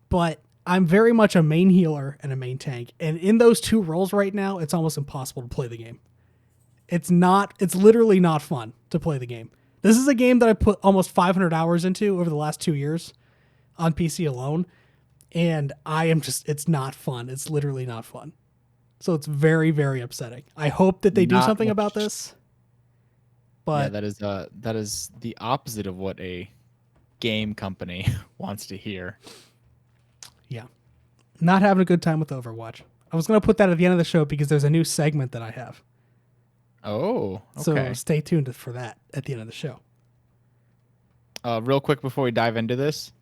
but I'm very much a main healer and a main tank. And in those two roles right now, it's almost impossible to play the game. It's literally not fun to play the game. This is a game that I put almost 500 hours into over the last 2 years on PC alone. And it's not fun. It's literally not fun. So it's very, very upsetting. I hope that they do something about this. But yeah, that is the opposite of what a game company wants to hear. Yeah. Not having a good time with Overwatch. I was going to put that at the end of the show because there's a new segment that I have. Oh, okay. So stay tuned for that at the end of the show. Real quick before we dive into this.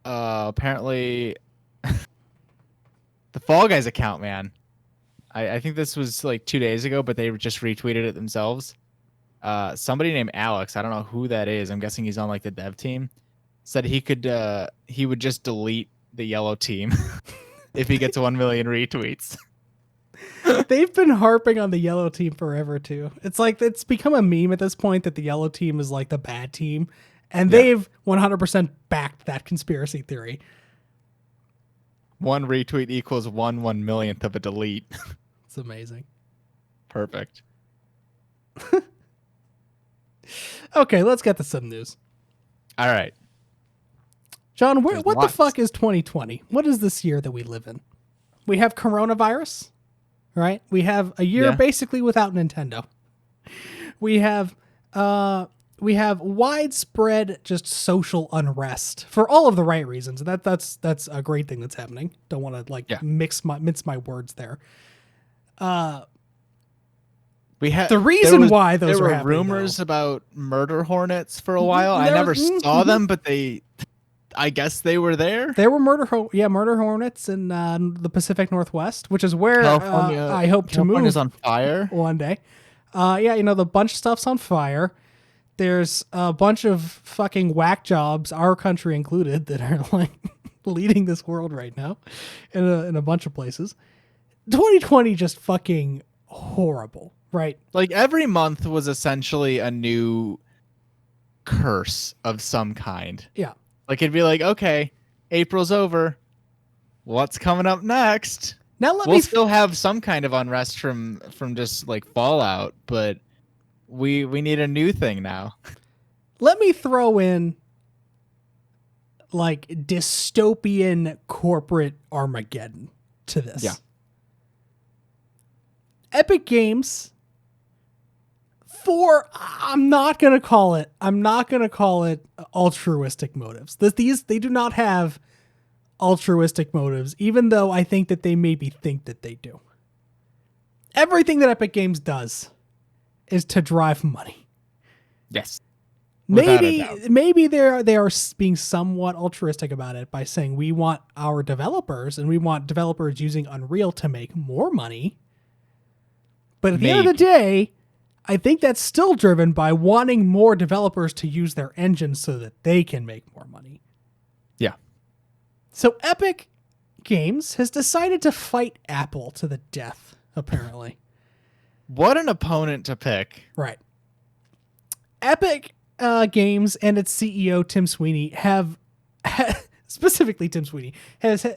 Apparently the Fall Guys account, man. I think this was like 2 days ago, but they just retweeted it themselves. Somebody named Alex, I don't know who that is. I'm guessing he's on like the dev team. Said he would just delete the yellow team if he gets 1 million retweets. They've been harping on the yellow team forever too. It's like it's become a meme at this point that the yellow team is like the bad team. And they've 100% backed that conspiracy theory. 1 retweet equals 1/1,000,000th of a delete. It's amazing. Perfect. Okay, let's get to some news. All right. John, what the fuck is 2020? What is this year that we live in? We have coronavirus, right? We have a year basically without Nintendo. We have widespread just social unrest for all of the right reasons. And that's a great thing that's happening. Don't want to mince my words there. The reason why those were happening. There were rumors about murder hornets for a while. I never saw them, but I guess they were there. There were murder hornets in the Pacific Northwest, which is where I hope to move. California's on fire one day. The bunch of stuff's on fire. There's a bunch of fucking whack jobs, our country included, that are like leading this world right now in a bunch of places. 2020 just fucking horrible, right? Like every month was essentially a new curse of some kind. Yeah. Like it'd be like, okay, April's over. What's coming up next? Now we'll still have some kind of unrest from just like Fallout, but we need a new thing now. Let me throw in like dystopian corporate Armageddon to this. Yeah. Epic Games I'm not going to call it altruistic motives. They do not have altruistic motives, even though I think that they maybe think that they do. Everything that Epic Games does is to drive money. Yes. Maybe they are being somewhat altruistic about it by saying we want our developers and we want developers using Unreal to make more money. But at the end of the day, I think that's still driven by wanting more developers to use their engine so that they can make more money. Yeah. So Epic Games has decided to fight Apple to the death, apparently. What an opponent to pick. Right. Epic Games and its CEO, Tim Sweeney, have... specifically Tim Sweeney,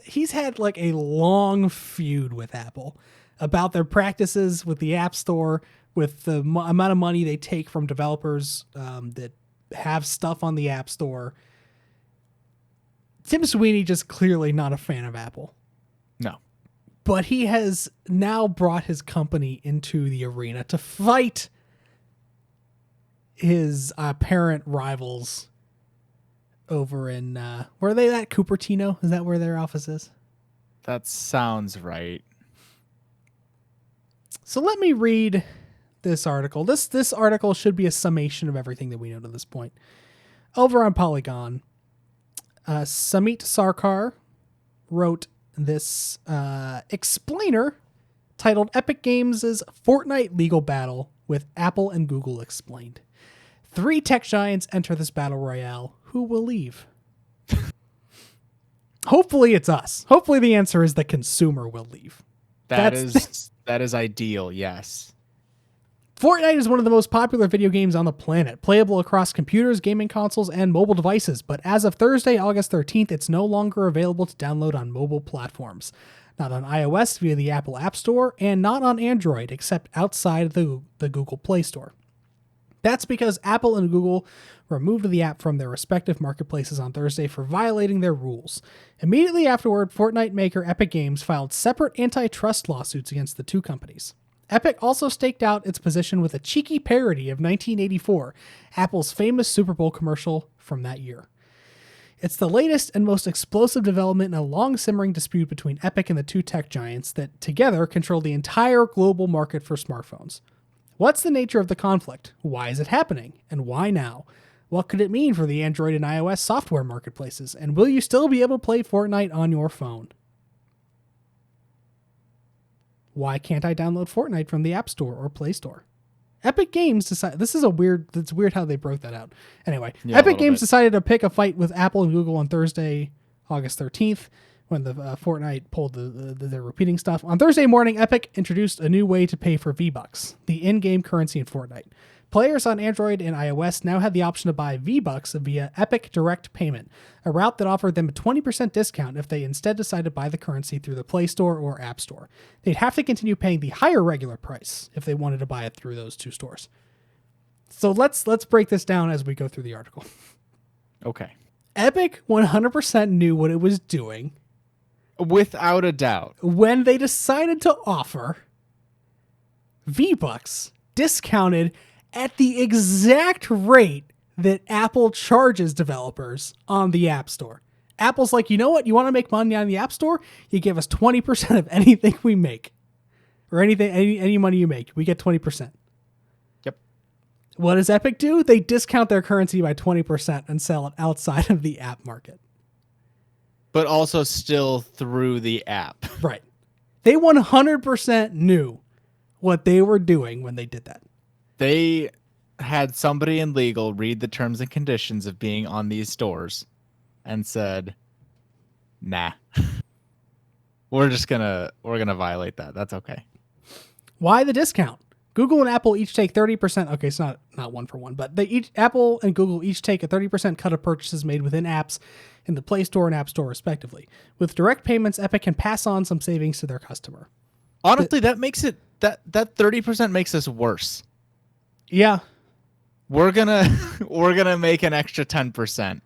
he's had like a long feud with Apple about their practices with the App Store, with the amount of money they take from developers that have stuff on the App Store. Tim Sweeney just clearly not a fan of Apple. No. But he has now brought his company into the arena to fight his apparent rivals over in, where are they at? Cupertino? Is that where their office is? That sounds right. So let me read this article. This article should be a summation of everything that we know to this point. Over on Polygon, Samit Sarkar wrote this explainer titled Epic Games' Fortnite Legal Battle with Apple and Google Explained. 3 tech giants enter this battle royale. Who will leave? Hopefully it's us. Hopefully the answer is the consumer will leave. That is ideal, yes. Fortnite is one of the most popular video games on the planet, playable across computers, gaming consoles, and mobile devices. But as of Thursday, August 13th, it's no longer available to download on mobile platforms. Not on iOS via the Apple App Store, and not on Android, except outside the Google Play Store. That's because Apple and Google removed the app from their respective marketplaces on Thursday for violating their rules. Immediately afterward, Fortnite maker Epic Games filed separate antitrust lawsuits against the two companies. Epic also staked out its position with a cheeky parody of 1984, Apple's famous Super Bowl commercial from that year. It's the latest and most explosive development in a long-simmering dispute between Epic and the two tech giants that together control the entire global market for smartphones. What's the nature of the conflict? Why is it happening? And why now? What could it mean for the Android and iOS software marketplaces? And will you still be able to play Fortnite on your phone? Why can't I download Fortnite from the App Store or Play Store? Epic Games decided... It's weird how they broke that out. Anyway, Yeah, Epic Games decided to pick a fight with Apple and Google on Thursday, August 13th, when the Fortnite pulled the repeating stuff. On Thursday morning, Epic introduced a new way to pay for V-Bucks, the in-game currency in Fortnite. Players on Android and iOS now had the option to buy V-Bucks via Epic Direct Payment, a route that offered them a 20% discount if they instead decided to buy the currency through the Play Store or App Store. They'd have to continue paying the higher regular price if they wanted to buy it through those two stores. So let's break this down as we go through the article. Okay. Epic 100% knew what it was doing without a doubt when they decided to offer V-Bucks discounted at the exact rate that Apple charges developers on the App Store. Apple's like, you know what? You want to make money on the App Store? You give us 20% of anything we make. Or any money you make. We get 20%. Yep. What does Epic do? They discount their currency by 20% and sell it outside of the app market. But also still through the app. Right. They 100% knew what they were doing when they did that. They had somebody in legal read the terms and conditions of being on these stores and said, nah, we're gonna violate that. That's okay. Why the discount? Google and Apple each take 30%. Okay, it's not one for one, but Apple and Google each take a 30% cut of purchases made within apps in the Play Store and App Store, respectively. With direct payments, Epic can pass on some savings to their customer. Honestly, that makes it that 30% makes us worse. Yeah. We're gonna make an extra 10%.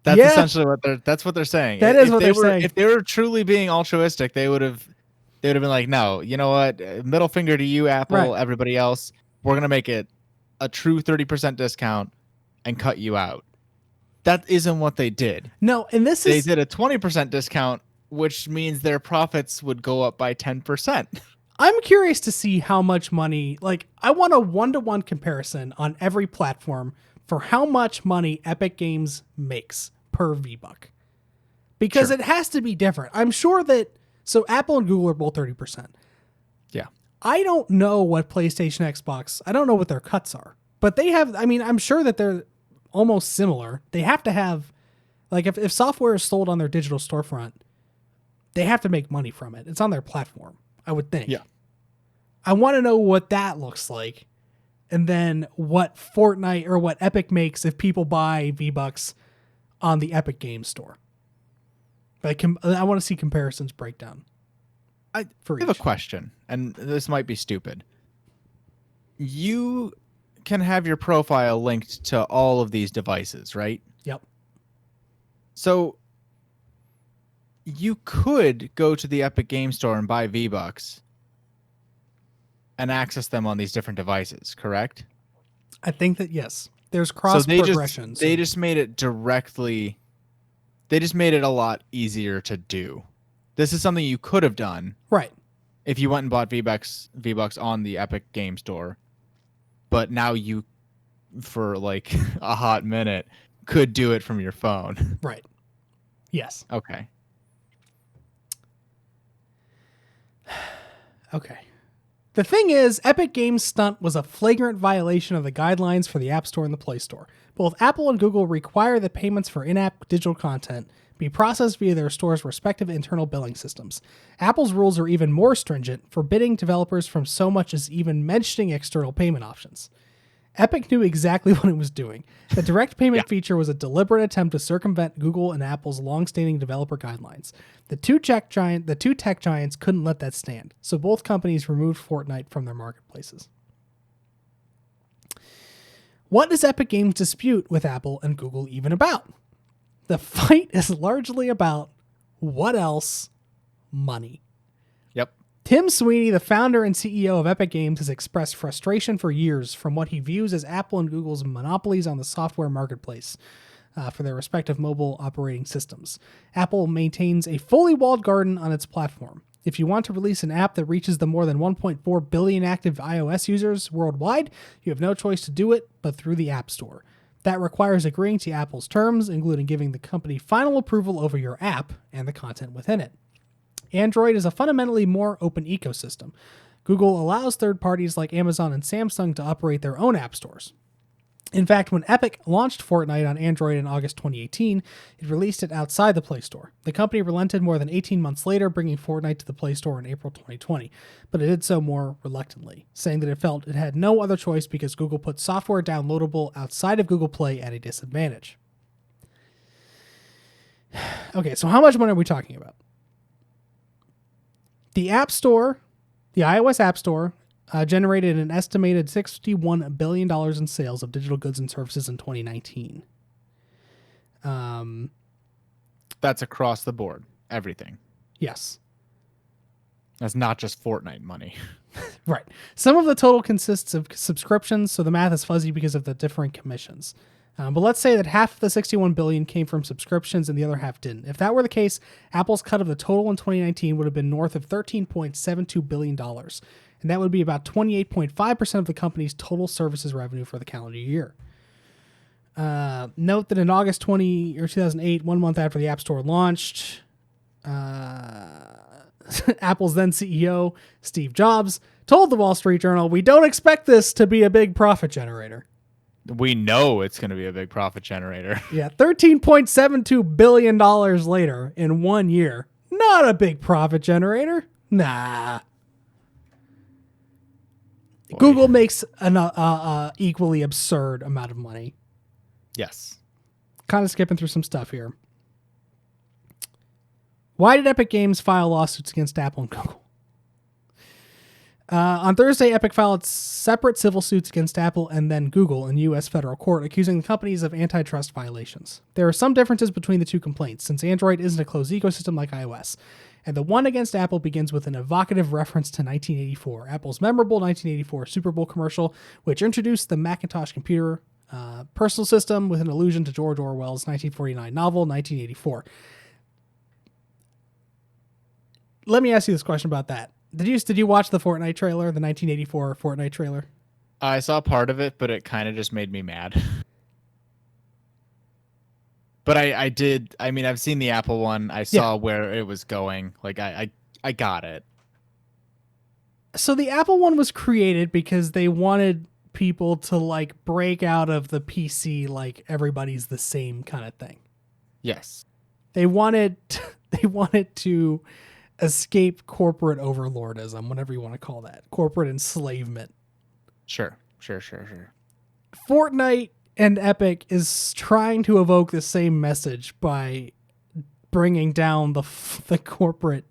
That's essentially what they're saying. That is what they're saying. If they were truly being altruistic, they would have been like, no, you know what? Middle finger to you, Apple, right. Everybody else. We're gonna make it a true 30% discount and cut you out. That isn't what they did. No, and they did a 20% discount, which means their profits would go up by 10%. I'm curious to see how much money, like, I want a one-to-one comparison on every platform for how much money Epic Games makes per V-Buck. Because It has to be different. I'm sure that, so Apple and Google are both 30%. Yeah. I don't know what PlayStation, Xbox, I don't know what their cuts are. But they have, I mean, I'm sure that they're almost similar. They have to have, like, if software is sold on their digital storefront, they have to make money from it. It's on their platform, I would think. Yeah. I want to know what that looks like. And then what Fortnite or what Epic makes if people buy V-Bucks on the Epic Games Store. Like, I want to see comparisons breakdown. I have a question, and this might be stupid. You can have your profile linked to all of these devices, right? Yep. So you could go to the Epic Game Store and buy V-Bucks and access them on these different devices, correct? I think that, yes. There's cross progressions. They just made it directly. They just made it a lot easier to do. This is something you could have done, right? If you went and bought V-Bucks on the Epic Game Store, but now you, for like a hot minute, could do it from your phone. Right. Yes. Okay. Okay. The thing is, Epic Games' stunt was a flagrant violation of the guidelines for the App Store and the Play Store. Both Apple and Google require that payments for in-app digital content be processed via their store's respective internal billing systems. Apple's rules are even more stringent, forbidding developers from so much as even mentioning external payment options. Epic knew exactly what it was doing. The direct payment feature was a deliberate attempt to circumvent Google and Apple's long-standing developer guidelines. The two tech giants couldn't let that stand, so both companies removed Fortnite from their marketplaces. What does Epic Games' dispute with Apple and Google even about? The fight is largely about what else? Money. Yep. Tim Sweeney, the founder and CEO of Epic Games, has expressed frustration for years from what he views as Apple and Google's monopolies on the software marketplace for their respective mobile operating systems. Apple maintains a fully walled garden on its platform. If you want to release an app that reaches the more than 1.4 billion active iOS users worldwide, you have no choice to do it but through the App Store. That requires agreeing to Apple's terms, including giving the company final approval over your app and the content within it. Android is a fundamentally more open ecosystem. Google allows third parties like Amazon and Samsung to operate their own app stores. In fact, when Epic launched Fortnite on Android in August 2018, it released it outside the Play Store. The company relented more than 18 months later, bringing Fortnite to the Play Store in April 2020, but it did so more reluctantly, saying that it felt it had no other choice because Google put software downloadable outside of Google Play at a disadvantage. Okay, so how much money are we talking about? The App Store, the iOS App Store, generated an estimated $61 billion in sales of digital goods and services in 2019. That's across the board. Everything. Yes. That's not just Fortnite money. Right. Some of the total consists of subscriptions, so the math is fuzzy because of the different commissions. But let's say that half of the $61 billion came from subscriptions and the other half didn't. If that were the case, Apple's cut of the total in 2019 would have been north of $13.72 billion. And that would be about 28.5% of the company's total services revenue for the calendar year. Note that in August 2008, 1 month after the App Store launched, Apple's then CEO, Steve Jobs, told the Wall Street Journal, "We don't expect this to be a big profit generator." We know it's going to be a big profit generator. Yeah, $13.72 billion later in 1 year. Not a big profit generator. Nah. Boy. Google makes an equally absurd amount of money. Yes. Kind of skipping through some stuff here. Why did Epic Games file lawsuits against Apple and Google? On Thursday, Epic filed separate civil suits against Apple and then Google in U.S. federal court, accusing the companies of antitrust violations. There are some differences between the two complaints, since Android isn't a closed ecosystem like iOS. And the one against Apple begins with an evocative reference to 1984, Apple's memorable 1984 Super Bowl commercial, which introduced the Macintosh computer personal system with an allusion to George Orwell's 1949 novel, 1984. Let me ask you this question about that. Did you watch the Fortnite trailer, the 1984 Fortnite trailer? I saw part of it, but it kind of just made me mad. But I did. I mean, I've seen the Apple one. I saw where it was going. Like, I got it. So the Apple one was created because they wanted people to like break out of the PC like everybody's the same kind of thing. Yes. They wanted they wanted to escape corporate overlordism, whatever you want to call that. Corporate enslavement. Sure. Fortnite and Epic is trying to evoke the same message by bringing down the corporate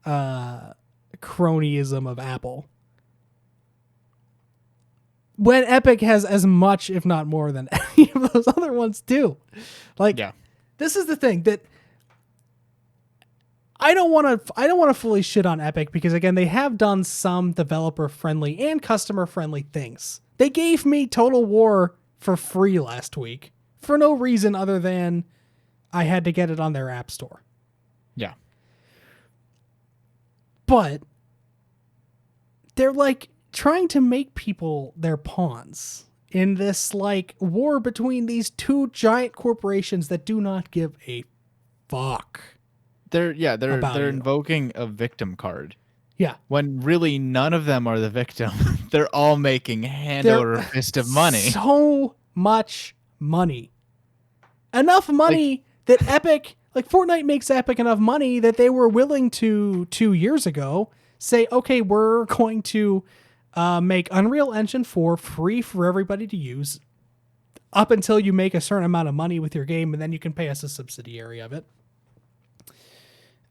cronyism of Apple. When Epic has as much, if not more, than any of those other ones do. Like, Yeah. This is the thing that I don't want to fully shit on Epic because again, they have done some developer friendly and customer friendly things. They gave me Total War for free last week for no reason other than I had to get it on their app store. Yeah. But they're like trying to make people their pawns in this like war between these two giant corporations that do not give a fuck. They're about you. invoking a victim card. Yeah. When really none of them are the victim. They're all making hand over fist of money. So much money. Enough money that Epic, like Fortnite makes Epic enough money that they were willing to 2 years ago say, okay, we're going to make Unreal Engine 4 free for everybody to use up until you make a certain amount of money with your game, and then you can pay us a subsidiary of it.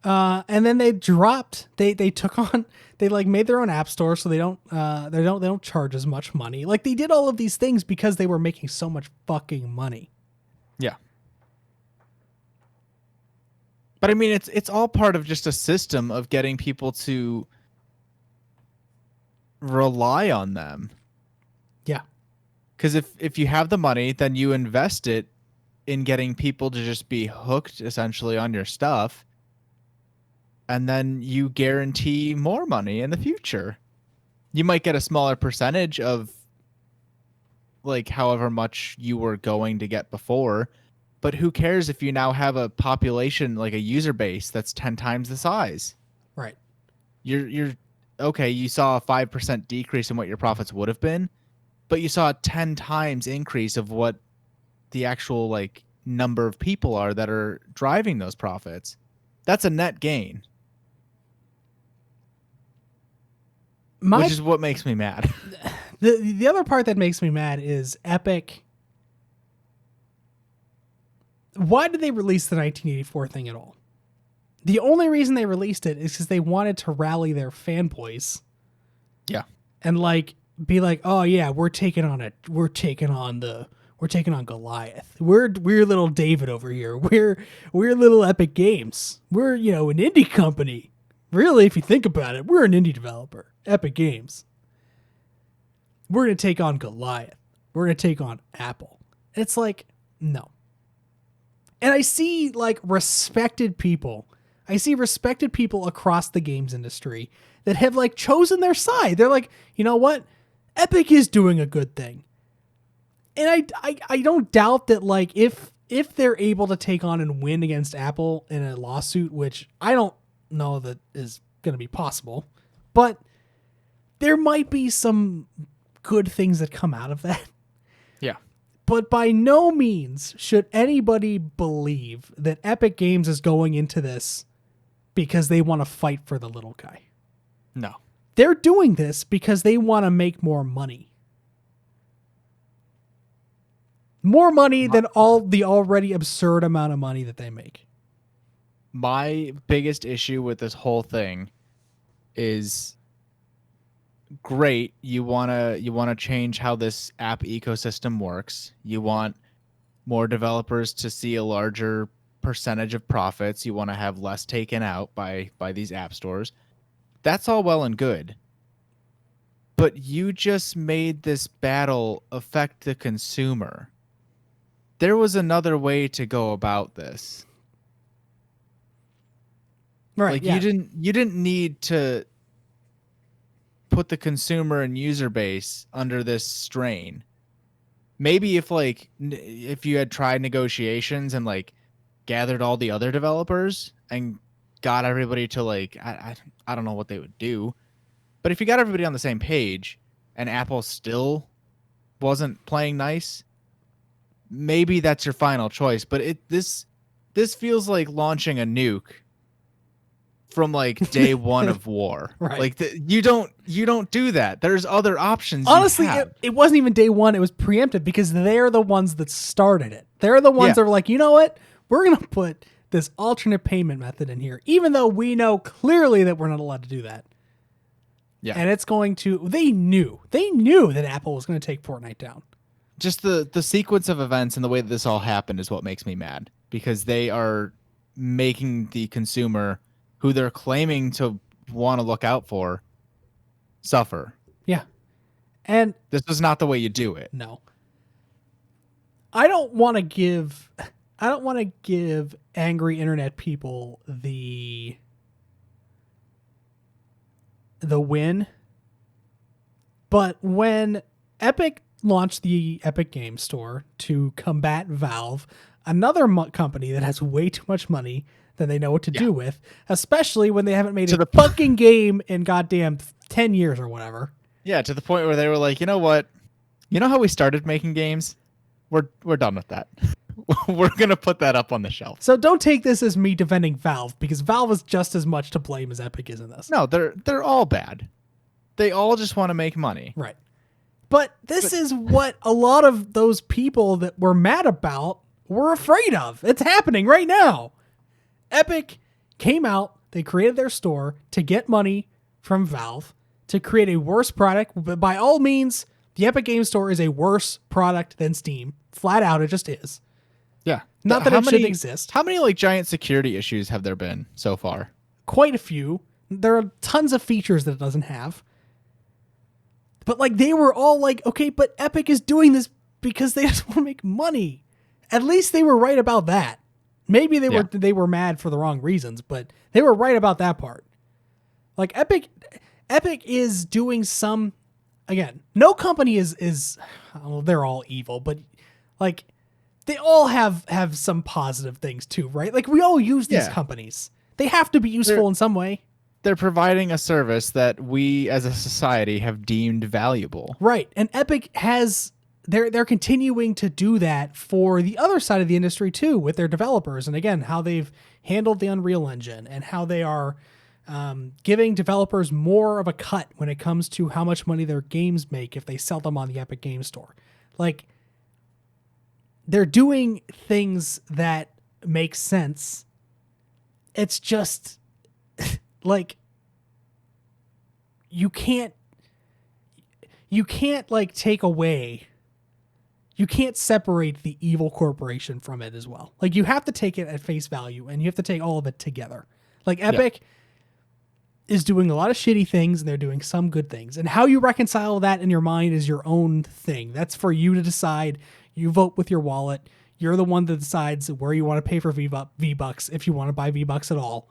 And then they dropped. They took on. They like made their own app store, so they don't charge as much money. Like they did all of these things because they were making so much fucking money. Yeah. But I mean, it's all part of just a system of getting people to rely on them. Yeah. Because if you have the money, then you invest it in getting people to just be hooked essentially on your stuff. And then you guarantee more money in the future. You might get a smaller percentage of like however much you were going to get before, but who cares if you now have a population, like a user base that's 10 times the size? Right. You're okay, you saw a 5% decrease in what your profits would have been, but you saw a 10 times increase of what the actual like number of people are that are driving those profits. That's a net gain. Which is what makes me mad. The other part that makes me mad is Epic. Why did they release the 1984 thing at all? The only reason they released it is because they wanted to rally their fanboys. Yeah. And like be like, oh yeah, we're taking on Goliath. We're little David over here. We're little Epic Games. We're, an indie company. Really, if you think about it, we're an indie developer. Epic Games. We're going to take on Goliath. We're going to take on Apple. It's like, no. And I see like respected people. I see respected people across the games industry that have like chosen their side. They're like, you know what? Epic is doing a good thing. And I don't doubt that like if they're able to take on and win against Apple in a lawsuit, which I don't know that is going to be possible, but there might be some good things that come out of that. Yeah. But by no means should anybody believe that Epic Games is going into this because they want to fight for the little guy. No. They're doing this because they want to make more money. More money than all the already absurd amount of money that they make. My biggest issue with this whole thing is great. You wanna change how this app ecosystem works. You want more developers to see a larger percentage of profits. You want to have less taken out by these app stores. That's all well and good. But you just made this battle affect the consumer. There was another way to go about this. Right. Like yeah. you didn't need to put the consumer and user base under this strain. Maybe if you had tried negotiations and like gathered all the other developers and got everybody to like I don't know what they would do. But if you got everybody on the same page and Apple still wasn't playing nice, maybe that's your final choice. But this feels like launching a nuke from like day one of war. Right. Like you don't do that. There's other options. Honestly, it wasn't even day one. It was preemptive because they're the ones that started it. They're the ones that were like, you know what? We're going to put this alternate payment method in here, even though we know clearly that we're not allowed to do that. Yeah. And it's going to, they knew that Apple was going to take Fortnite down. Just the sequence of events and the way that this all happened is what makes me mad, because they are making the consumer, who they're claiming to want to look out for, suffer. Yeah. And this is not the way you do it. No. I don't want to give angry internet people the win. But when Epic launched the Epic Game Store to combat Valve, another company that has way too much money than they know what to do with, especially when they haven't made a fucking game in goddamn 10 years or whatever. Yeah, to the point where they were like, you know what? You know how we started making games? We're done with that. We're going to put that up on the shelf. So don't take this as me defending Valve, because Valve is just as much to blame as Epic is in this. No, they're all bad. They all just want to make money. Right. But this is what a lot of those people that were mad about were afraid of. It's happening right now. Epic came out, they created their store to get money from Valve to create a worse product. But by all means, the Epic Game Store is a worse product than Steam. Flat out, it just is. Yeah. Not that it should exist. How many like giant security issues have there been so far? Quite a few. There are tons of features that it doesn't have. But like they were all like, okay, but Epic is doing this because they just want to make money. At least they were right about that. Maybe they were mad for the wrong reasons, but they were right about that part. Like Epic is doing some, again, no company is well, they're all evil, but like they all have some positive things too, right? Like we all use these companies. They have to be useful in some way. They're providing a service that we as a society have deemed valuable. Right. And Epic has they're continuing to do that for the other side of the industry too, with their developers. And again, how they've handled the Unreal Engine and how they are giving developers more of a cut when it comes to how much money their games make if they sell them on the Epic Game Store. Like, they're doing things that make sense. It's just like you can't like take away, you can't separate the evil corporation from it as well. Like you have to take it at face value and you have to take all of it together. Like Epic is doing a lot of shitty things and they're doing some good things. And how you reconcile that in your mind is your own thing. That's for you to decide. You vote with your wallet. You're the one that decides where you want to pay for V-Bucks, if you want to buy V-Bucks at all.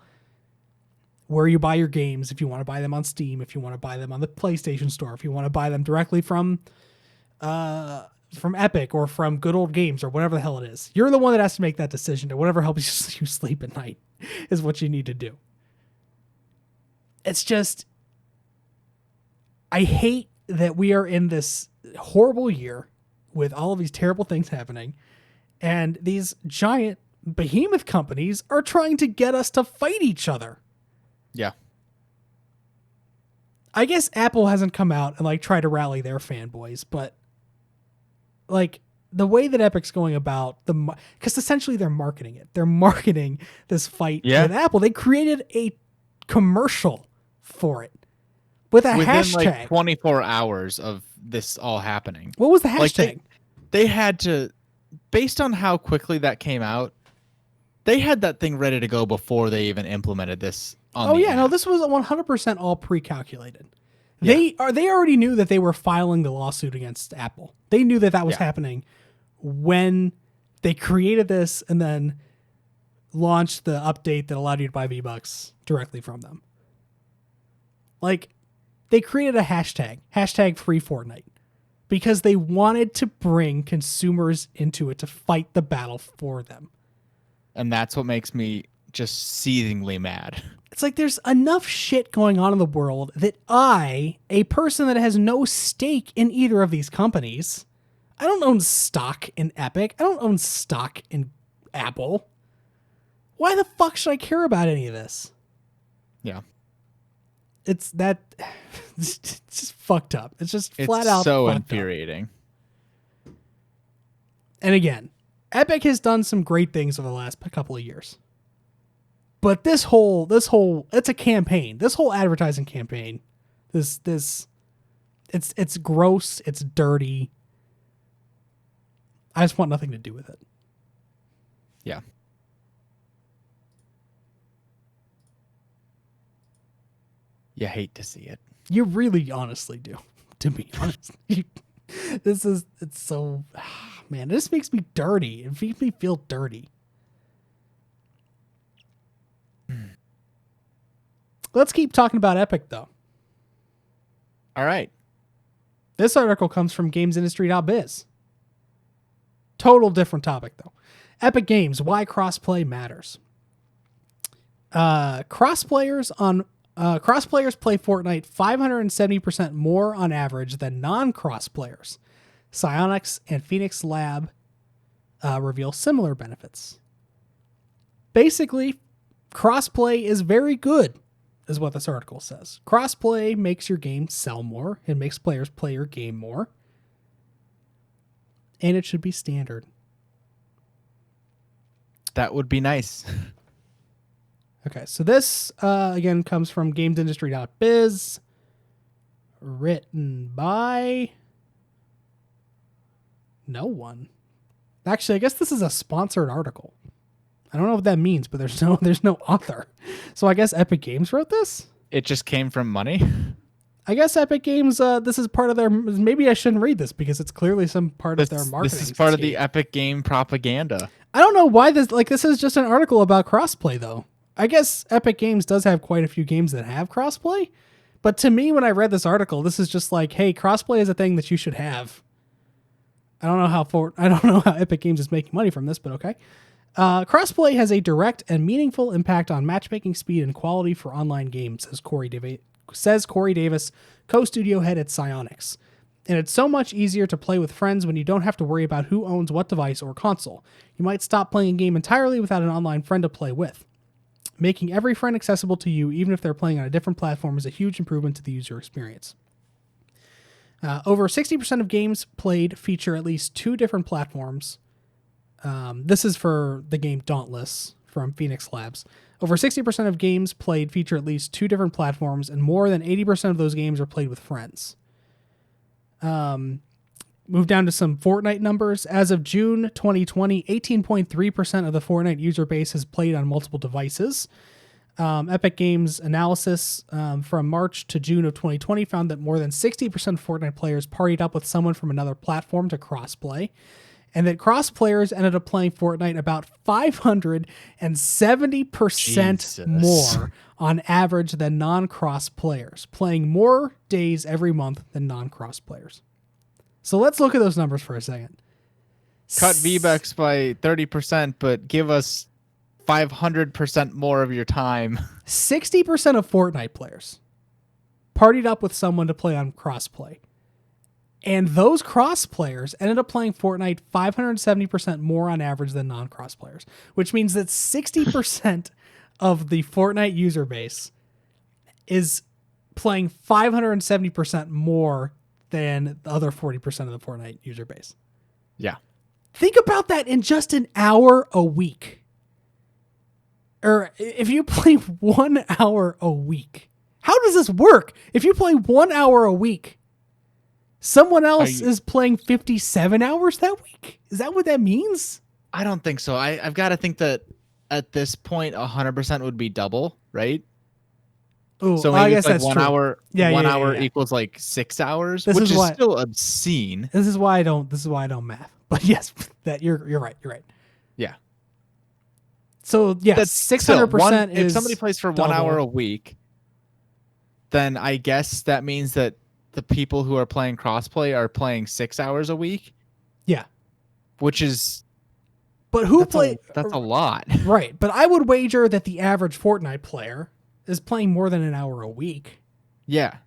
Where you buy your games, if you want to buy them on Steam, if you want to buy them on the PlayStation Store, if you want to buy them directly from Epic or from Good Old Games or whatever the hell it is. You're the one that has to make that decision, and whatever helps you sleep at night is what you need to do. It's just, I hate that we are in this horrible year with all of these terrible things happening, and these giant behemoth companies are trying to get us to fight each other. Yeah. I guess Apple hasn't come out and like try to rally their fanboys, but like the way that Epic's going about because essentially they're marketing it. They're marketing this fight with Apple. They created a commercial for it with a within hashtag. Like 24 hours of this all happening. What was the hashtag? Like they had to, based on how quickly that came out, they had that thing ready to go before they even implemented this. No, this was 100% all pre-calculated. Yeah. They already knew that they were filing the lawsuit against Apple. They knew that was happening when they created this and then launched the update that allowed you to buy V-Bucks directly from them. Like, they created a hashtag free Fortnite, because they wanted to bring consumers into it to fight the battle for them. And that's what makes me just seethingly mad. It's like there's enough shit going on in the world that I, a person that has no stake in either of these companies, I don't own stock in Epic. I don't own stock in Apple. Why the fuck should I care about any of this? Yeah. It's just fucked up. It's just It's flat out so fucked infuriating. up. And again, Epic has done some great things over the last couple of years. But this whole it's a campaign. This whole advertising campaign, it's gross, it's dirty. I just want nothing to do with it. Yeah. You hate to see it. You really honestly do, to be honest. It's so, man, this makes me dirty. It makes me feel dirty. Let's keep talking about Epic, though. All right. This article comes from gamesindustry.biz. Total different topic, though. Epic Games, why crossplay matters. Crossplayers play Fortnite 570% more on average than non-cross players. Psyonix and Phoenix Lab reveal similar benefits. Basically, crossplay is very good, is what this article says. Crossplay makes your game sell more. It makes players play your game more. And it should be standard. That would be nice. Okay, so this, again, comes from gamesindustry.biz. Written by no one. Actually, I guess this is a sponsored article. I don't know what that means, but there's no author. So I guess Epic Games wrote this? It just came from money. I guess Epic Games, this is part of their... Maybe I shouldn't read this because it's clearly some part of their marketing. This is part of the Epic Game propaganda. I don't know why this is just an article about crossplay, though. I guess Epic Games does have quite a few games that have crossplay. But to me, when I read this article, this is just like, hey, crossplay is a thing that you should have. I don't know how Epic Games is making money from this, but okay. Crossplay has a direct and meaningful impact on matchmaking speed and quality for online games, says Corey Davis, co-studio head at Psyonix. And it's so much easier to play with friends when you don't have to worry about who owns what device or console. You might stop playing a game entirely without an online friend to play with. Making every friend accessible to you, even if they're playing on a different platform, is a huge improvement to the user experience. Over 60% of games played feature at least two different platforms. This is for the game Dauntless from Phoenix Labs. Over 60% of games played feature at least two different platforms, and more than 80% of those games are played with friends. Move down to some Fortnite numbers. As of June 2020, 18.3% of the Fortnite user base has played on multiple devices. Epic Games analysis from March to June of 2020 found that more than 60% of Fortnite players partied up with someone from another platform to crossplay, and that cross players ended up playing Fortnite about 570% more on average than non-cross players, playing more days every month than non-cross players. So let's look at those numbers for a second. Cut V-Bucks by 30%, but give us 500% more of your time. 60% of Fortnite players partied up with someone to play on crossplay. And those cross players ended up playing Fortnite 570% more on average than non-cross players, which means that 60% of the Fortnite user base is playing 570% more than the other 40% of the Fortnite user base. Yeah. Think about that in just an hour a week. Or if you play 1 hour a week. How does this work? If you play 1 hour a week, someone else is playing 57 hours that week? Is that what that means? I don't think so. I've got to think that at this point, 100% would be double, right? Ooh, so maybe I guess it's like that's 1 true. hour. Yeah, 1 yeah, hour yeah, yeah. equals like 6 hours, This which is is why- still obscene. This is why I don't math. But yes, that you're right. You're right. Yeah. So yeah, That's 600% If is somebody plays for double. 1 hour a week, then I guess that means that the people who are playing crossplay are playing 6 hours a week. Yeah. Which is But who that's a lot. Right, but I would wager that the average Fortnite player is playing more than an hour a week. Yeah.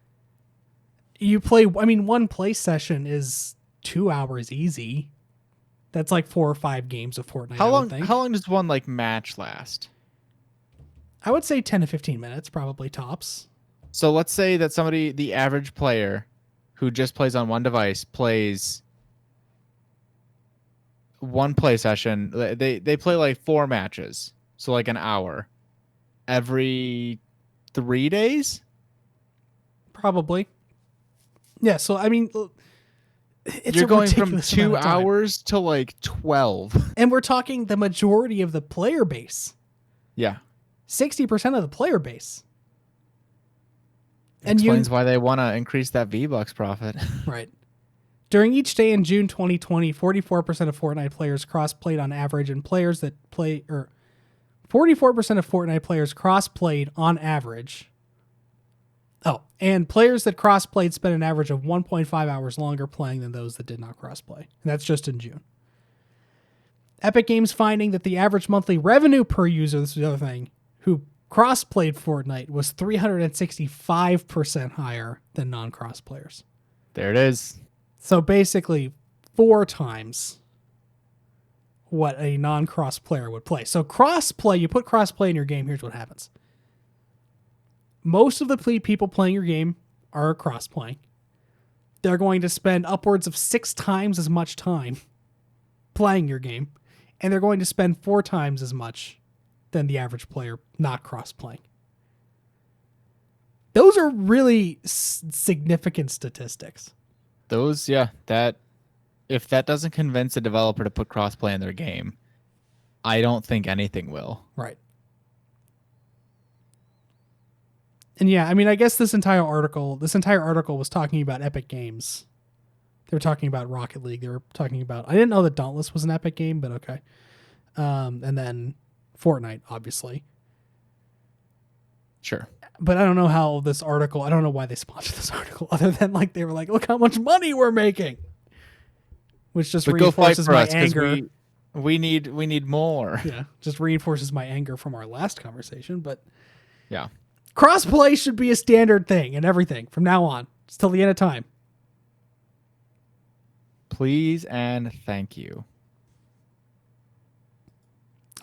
One play session is 2 hours easy. That's like 4 or 5 games of Fortnite. How I long? would think. How long does one like match last? I would say 10 to 15 minutes, probably tops. So let's say that somebody, the average player, who just plays on one device, plays one play session. They play like 4 matches, so like an hour every 3 days. Probably. Yeah. So I mean, it's You're a going from ridiculous 2 amount of time. hours to like 12. And we're talking the majority of the player base. Yeah. 60% of the player base. And explains why they want to increase that V-Bucks profit. Right. During each day in June 2020, 44% of Fortnite players cross-played on average, and 44% of Fortnite players cross-played on average. Oh, and players that cross-played spent an average of 1.5 hours longer playing than those that did not cross-play. And that's just in June. Epic Games finding that the average monthly revenue per user, this is the other thing, who cross-played Fortnite was 365% higher than non-cross players. There it is. So basically 4 times what a non-cross player would play. So cross-play, you put cross-play in your game, here's what happens. Most of the people playing your game are cross-playing. They're going to spend upwards of 6 times as much time playing your game, and they're going to spend 4 times as much than the average player not cross-playing. Those are really significant statistics. Those, yeah, that if that doesn't convince a developer to put crossplay in their game, I don't think anything will. Right. And yeah, I mean, I guess this entire article was talking about Epic Games. They were talking about Rocket League. They were talking about, I didn't know that Dauntless was an Epic game, but okay. And then Fortnite, obviously. Sure. But I don't know how this article, I don't know why they sponsored this article other than like they were like, look how much money we're making. Which just reinforces my anger. We need more. Yeah, just reinforces my anger from our last conversation, but yeah. Crossplay should be a standard thing and everything from now on. It's till the end of time. Please and thank you.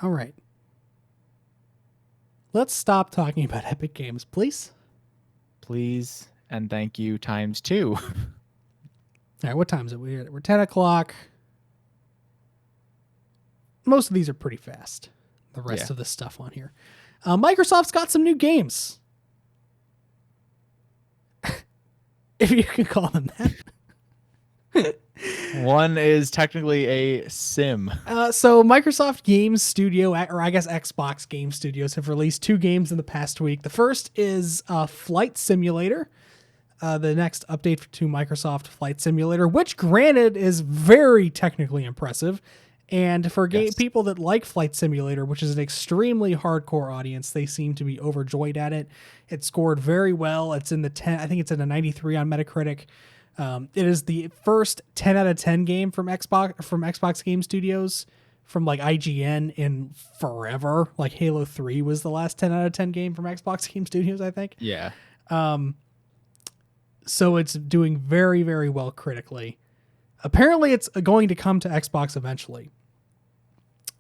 All right. Let's stop talking about Epic Games, please. Please and thank you times 2. All right, what time is it? We're 10 o'clock. Most of these are pretty fast. The rest of the stuff on here. Microsoft's got some new games. If you can call them that. One is technically a sim. So Microsoft Games Studio, or I guess Xbox Game Studios, have released 2 games in the past week. The first is Flight Simulator, the next update to Microsoft Flight Simulator, which granted is very technically impressive. And for people that like Flight Simulator, which is an extremely hardcore audience, they seem to be overjoyed at it. It scored very well. It's in the 10, I think it's in a 93 on Metacritic. It is the first 10 out of 10 game from Xbox Game Studios from like IGN in forever. Like Halo 3 was the last 10 out of 10 game from Xbox Game Studios, I think. Yeah. So it's doing very, very well critically. Apparently it's going to come to Xbox eventually.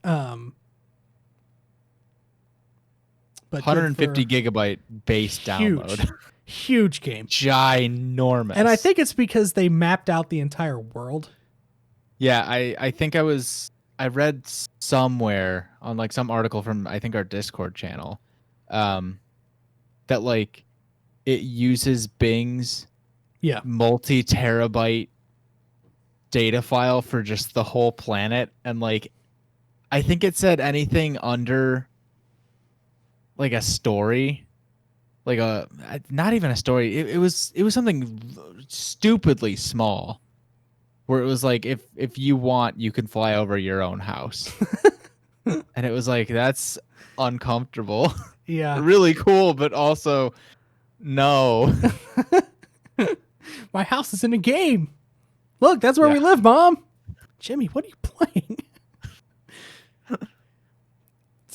But 150 gigabyte base download. Huge game. Ginormous. And I think it's because they mapped out the entire world. Yeah, I think I read somewhere on like some article from I think our Discord channel that like it uses Bing's multi-terabyte data file for just the whole planet, and like I think it said anything under like a story, like a not even a story. It was something stupidly small, where it was like if you want, you can fly over your own house, and it was like that's uncomfortable. Yeah, really cool, but also no. My house is in a game. Look, that's where we live, Mom. Jimmy, what are you playing?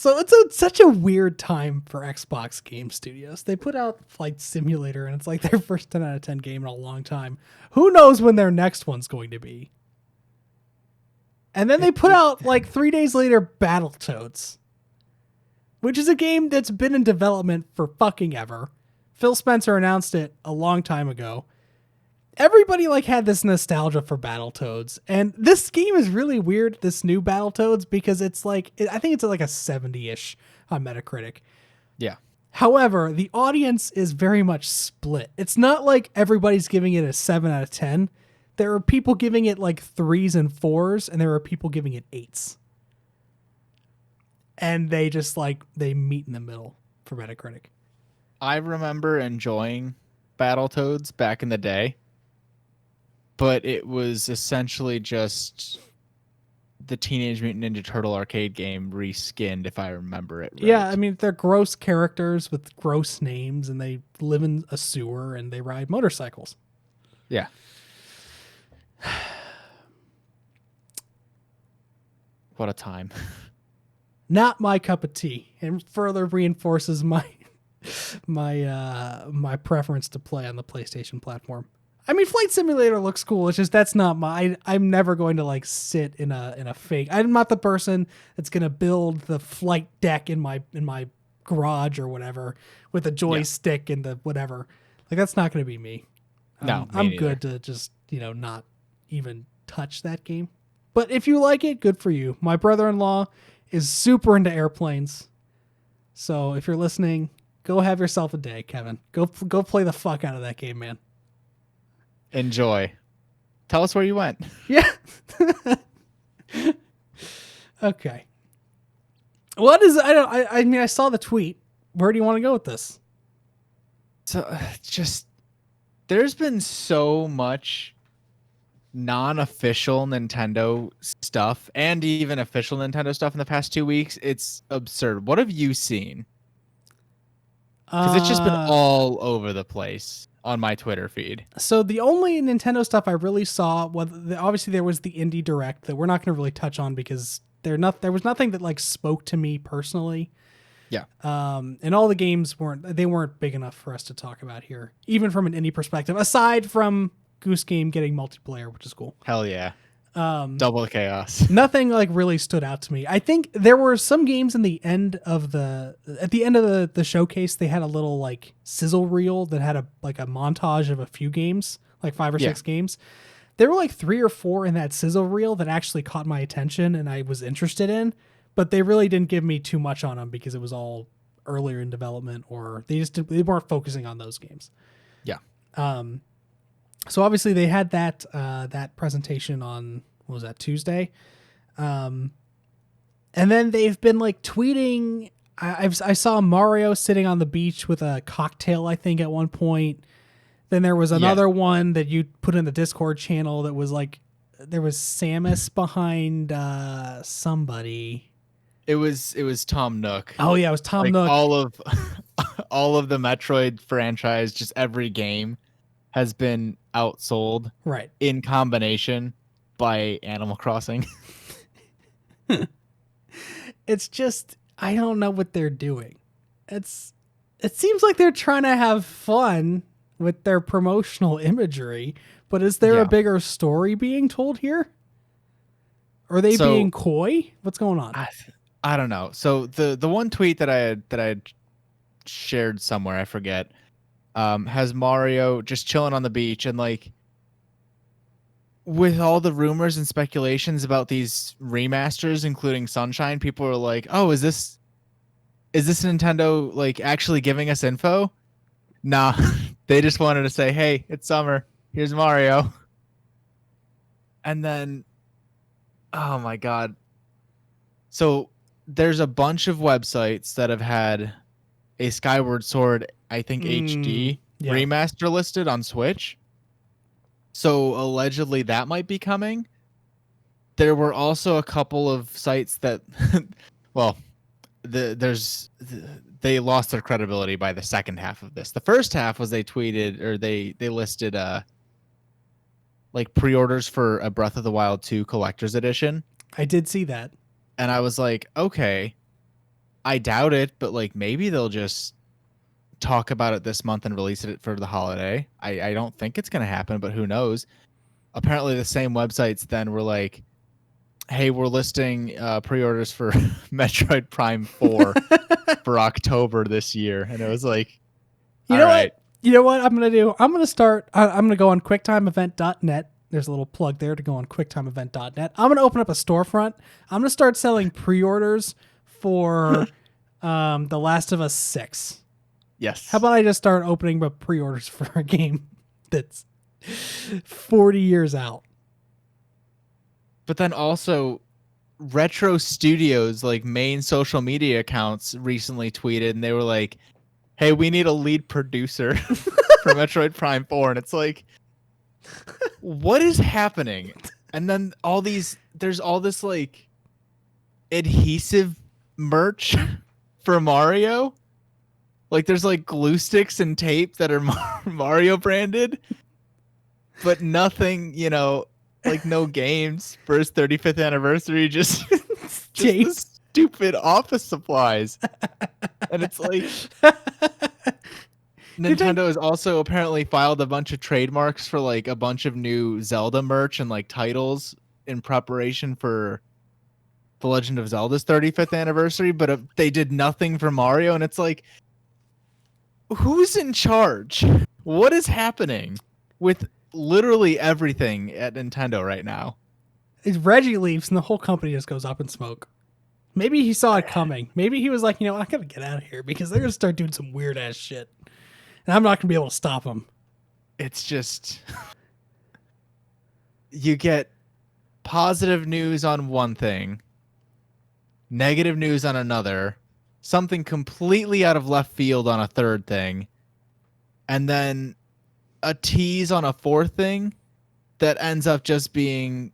So it's such a weird time for Xbox game studios. They put out Flight Simulator, and it's like their first 10 out of 10 game in a long time. Who knows when their next one's going to be? And then they put out, like, 3 days later, Battletoads, which is a game that's been in development for fucking ever. Phil Spencer announced it a long time ago. Everybody, like, had this nostalgia for Battletoads, and this game is really weird, this new Battletoads, because it's like, I think it's like a 70-ish on Metacritic. Yeah. However, the audience is very much split. It's not like everybody's giving it a 7 out of 10. There are people giving it like 3s and 4s, and there are people giving it 8s. And they just like, they meet in the middle for Metacritic. I remember enjoying Battletoads back in the day, but it was essentially just the Teenage Mutant Ninja Turtle arcade game reskinned, if I remember it right. Yeah, I mean, they're gross characters with gross names, and they live in a sewer, and they ride motorcycles. Yeah. What a time. Not my cup of tea, and further reinforces my my preference to play on the PlayStation platform. I mean, Flight Simulator looks cool. It's just that's not my. I'm never going to like sit in a fake. I'm not the person that's going to build the flight deck in my garage or whatever with a joystick and the whatever. Like that's not going to be me. No, I'm good to just not even touch that game. But if you like it, good for you. My brother-in-law is super into airplanes, so if you're listening, go have yourself a day, Kevin. Go play the fuck out of that game, man. Enjoy. Tell us where you went. Yeah. Okay. What is I mean I saw the tweet. Where do you want to go with this? So just there's been so much non-official Nintendo stuff and even official Nintendo stuff in the past 2 weeks. It's absurd. What have you seen? Because it's just been all over the place on my Twitter feed. So the only Nintendo stuff I really saw, obviously there was the Indie Direct that we're not going to really touch on because there was nothing that like spoke to me personally. Yeah. And all the games weren't big enough for us to talk about here, even from an indie perspective, aside from Goose Game getting multiplayer, which is cool. Hell yeah. Double chaos. Nothing like really stood out to me. I think there were some games at the end of the showcase. They had a little like sizzle reel that had a montage of a few games, like 5 or 6 games. There were like 3 or 4 in that sizzle reel that actually caught my attention and I was interested in, but they really didn't give me too much on them because it was all earlier in development, or they weren't focusing on those games. Yeah. So obviously they had that presentation on, what was that, Tuesday? And then they've been like tweeting. I saw Mario sitting on the beach with a cocktail, I think, at one point. Then there was another one that you put in the Discord channel that was like, there was Samus behind somebody. It was Tom Nook. Oh yeah, it was Tom Nook. All of the Metroid franchise, just every game has been outsold, right, in combination by Animal Crossing. It's just, I don't know what they're doing. It seems like they're trying to have fun with their promotional imagery, but is there a bigger story being told here? Are they being coy? What's going on? I don't know. So the one tweet that I had shared somewhere, I forget, has Mario just chilling on the beach, and like with all the rumors and speculations about these remasters, including Sunshine, people are like, "Oh, is this Nintendo like actually giving us info?" Nah, they just wanted to say, "Hey, it's summer. Here's Mario." And then, oh my god. So there's a bunch of websites that have had a Skyward Sword, I think HD remaster listed on Switch. So allegedly that might be coming. There were also a couple of sites that, well, they lost their credibility by the second half of this. The first half was they tweeted, or they listed like pre-orders for a Breath of the Wild 2 collector's edition. I did see that. And I was like, okay, I doubt it, but like maybe they'll just talk about it this month and release it for the holiday. I don't think it's gonna happen, but who knows? Apparently, the same websites then were like, "Hey, we're listing pre-orders for Metroid Prime 4 for October this year," and it was like, You "All know right, what? You know what I'm going to do? I'm going to start. I'm going to go on QuickTimeEvent.net. There's a little plug there to go on QuickTimeEvent.net. I'm going to open up a storefront. I'm going to start selling pre-orders for The Last of Us 6. yes." How about I just start opening up pre-orders for a game that's 40 years out? But then also, Retro Studios like main social media accounts recently tweeted, and they were like, "Hey, we need a lead producer for Metroid Prime 4," and it's like, what is happening? And then there's all this like adhesive merch for Mario. Like there's like glue sticks and tape that are Mario branded, but nothing, like no games for his 35th anniversary, just the stupid office supplies. And it's like Nintendo has also apparently filed a bunch of trademarks for like a bunch of new Zelda merch and like titles in preparation for The Legend of Zelda's 35th anniversary, but they did nothing for Mario, and it's like, who's in charge? What is happening with literally everything at Nintendo right now? Reggie leaves and the whole company just goes up in smoke. Maybe he saw it coming. Maybe he was like, I gotta get out of here because they're gonna start doing some weird ass shit, and I'm not gonna be able to stop them. It's just you get positive news on one thing, negative news on another, something completely out of left field on a third thing, and then a tease on a fourth thing that ends up just being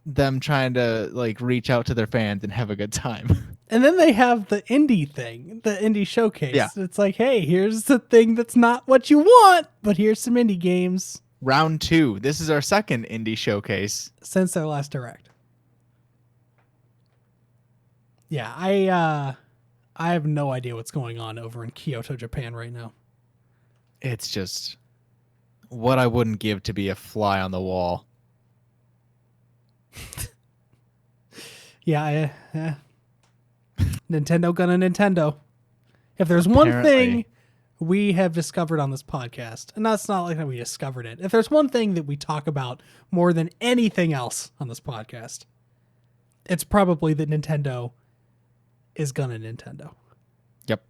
them trying to like reach out to their fans and have a good time. And then they have the indie thing, the indie showcase. Yeah. It's like, hey, here's the thing that's not what you want, but here's some indie games. Round 2. This is our second indie showcase Since their last direct. Yeah, I have no idea what's going on over in Kyoto, Japan right now. It's just what I wouldn't give to be a fly on the wall. Yeah, Nintendo gonna Nintendo. If there's one thing we have discovered on this podcast, and that's not like that we discovered it. If there's one thing that we talk about more than anything else on this podcast, it's probably that Nintendo is gonna Nintendo. Yep.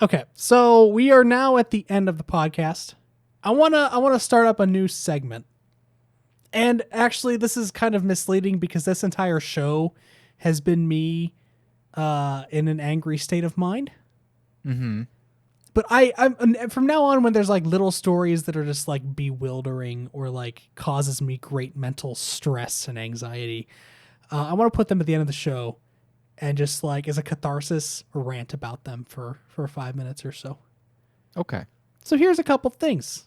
Okay, so we are now at the end of the podcast. I wanna start up a new segment. And actually, this is kind of misleading because this entire show has been me in an angry state of mind. Mm-hmm. But I'm from now on, when there's like little stories that are just like bewildering or like causes me great mental stress and anxiety, I want to put them at the end of the show and just like as a catharsis rant about them for 5 minutes or so. Okay. So here's a couple things.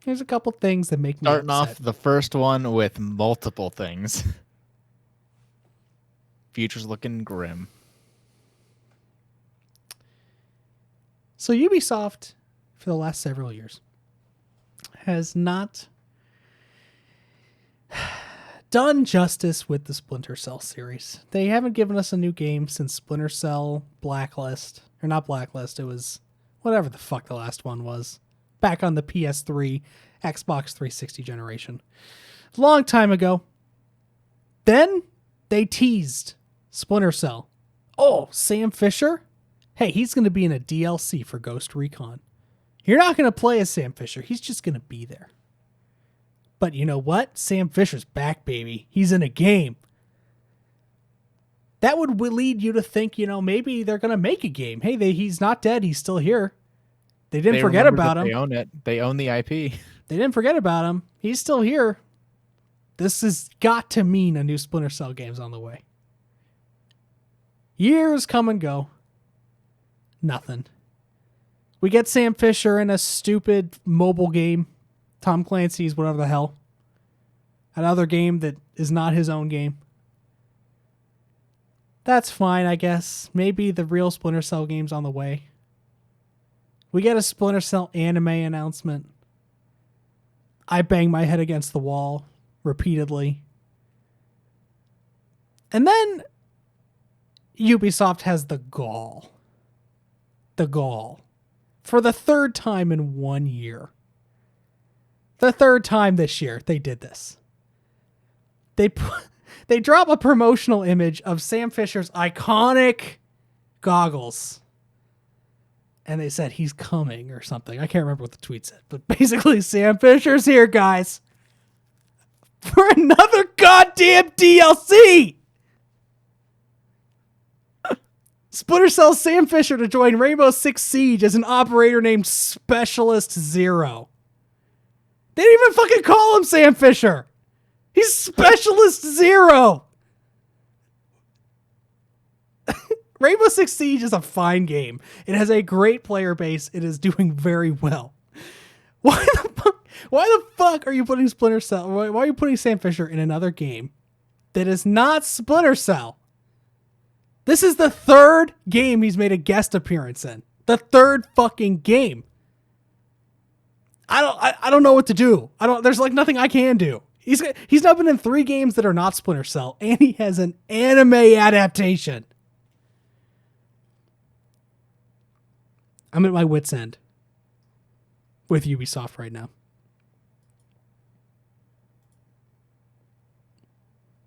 Here's a couple things that make me Starting upset. off the first one with multiple things. Future's looking grim. So Ubisoft, for the last several years, has not done justice with the Splinter Cell series. They haven't given us a new game since Splinter Cell Blacklist. Or not Blacklist, it was whatever the fuck the last one was. Back on the PS3, Xbox 360 generation. Long time ago. Then they teased Splinter Cell. Oh, Sam Fisher? Hey, he's going to be in a DLC for Ghost Recon. You're not going to play as Sam Fisher. He's just going to be there. But you know what? Sam Fisher's back, baby. He's in a game. That would lead you to think, maybe they're going to make a game. Hey, he's not dead. He's still here. They didn't forget about him. They own it. They own the IP. They didn't forget about him. He's still here. This has got to mean a new Splinter Cell game's on the way. Years come and go. Nothing. We get Sam Fisher in a stupid mobile game. Tom Clancy's whatever the hell. Another game that is not his own game. That's fine, I guess. Maybe the real Splinter Cell game's on the way. We get a Splinter Cell anime announcement. I bang my head against the wall repeatedly. And then Ubisoft has the gall. The gall. For the third time in 1 year. The third time this year they did this. They drop a promotional image of Sam Fisher's iconic goggles. And they said he's coming or something. I can't remember what the tweet said. But basically, Sam Fisher's here, guys. For another goddamn DLC! Splinter Cell Sam Fisher to join Rainbow Six Siege as an operator named Specialist Zero. They didn't even fucking call him Sam Fisher. He's Specialist Zero. Rainbow Six Siege is a fine game. It has a great player base. It is doing very well. Why the fuck are you putting Splinter Cell? Why are you putting Sam Fisher in another game that is not Splinter Cell? This is the third game he's made a guest appearance in. The third fucking game. I don't know what to do. There's like nothing I can do. He's now been in 3 games that are not Splinter Cell, and he has an anime adaptation. I'm at my wit's end with Ubisoft right now.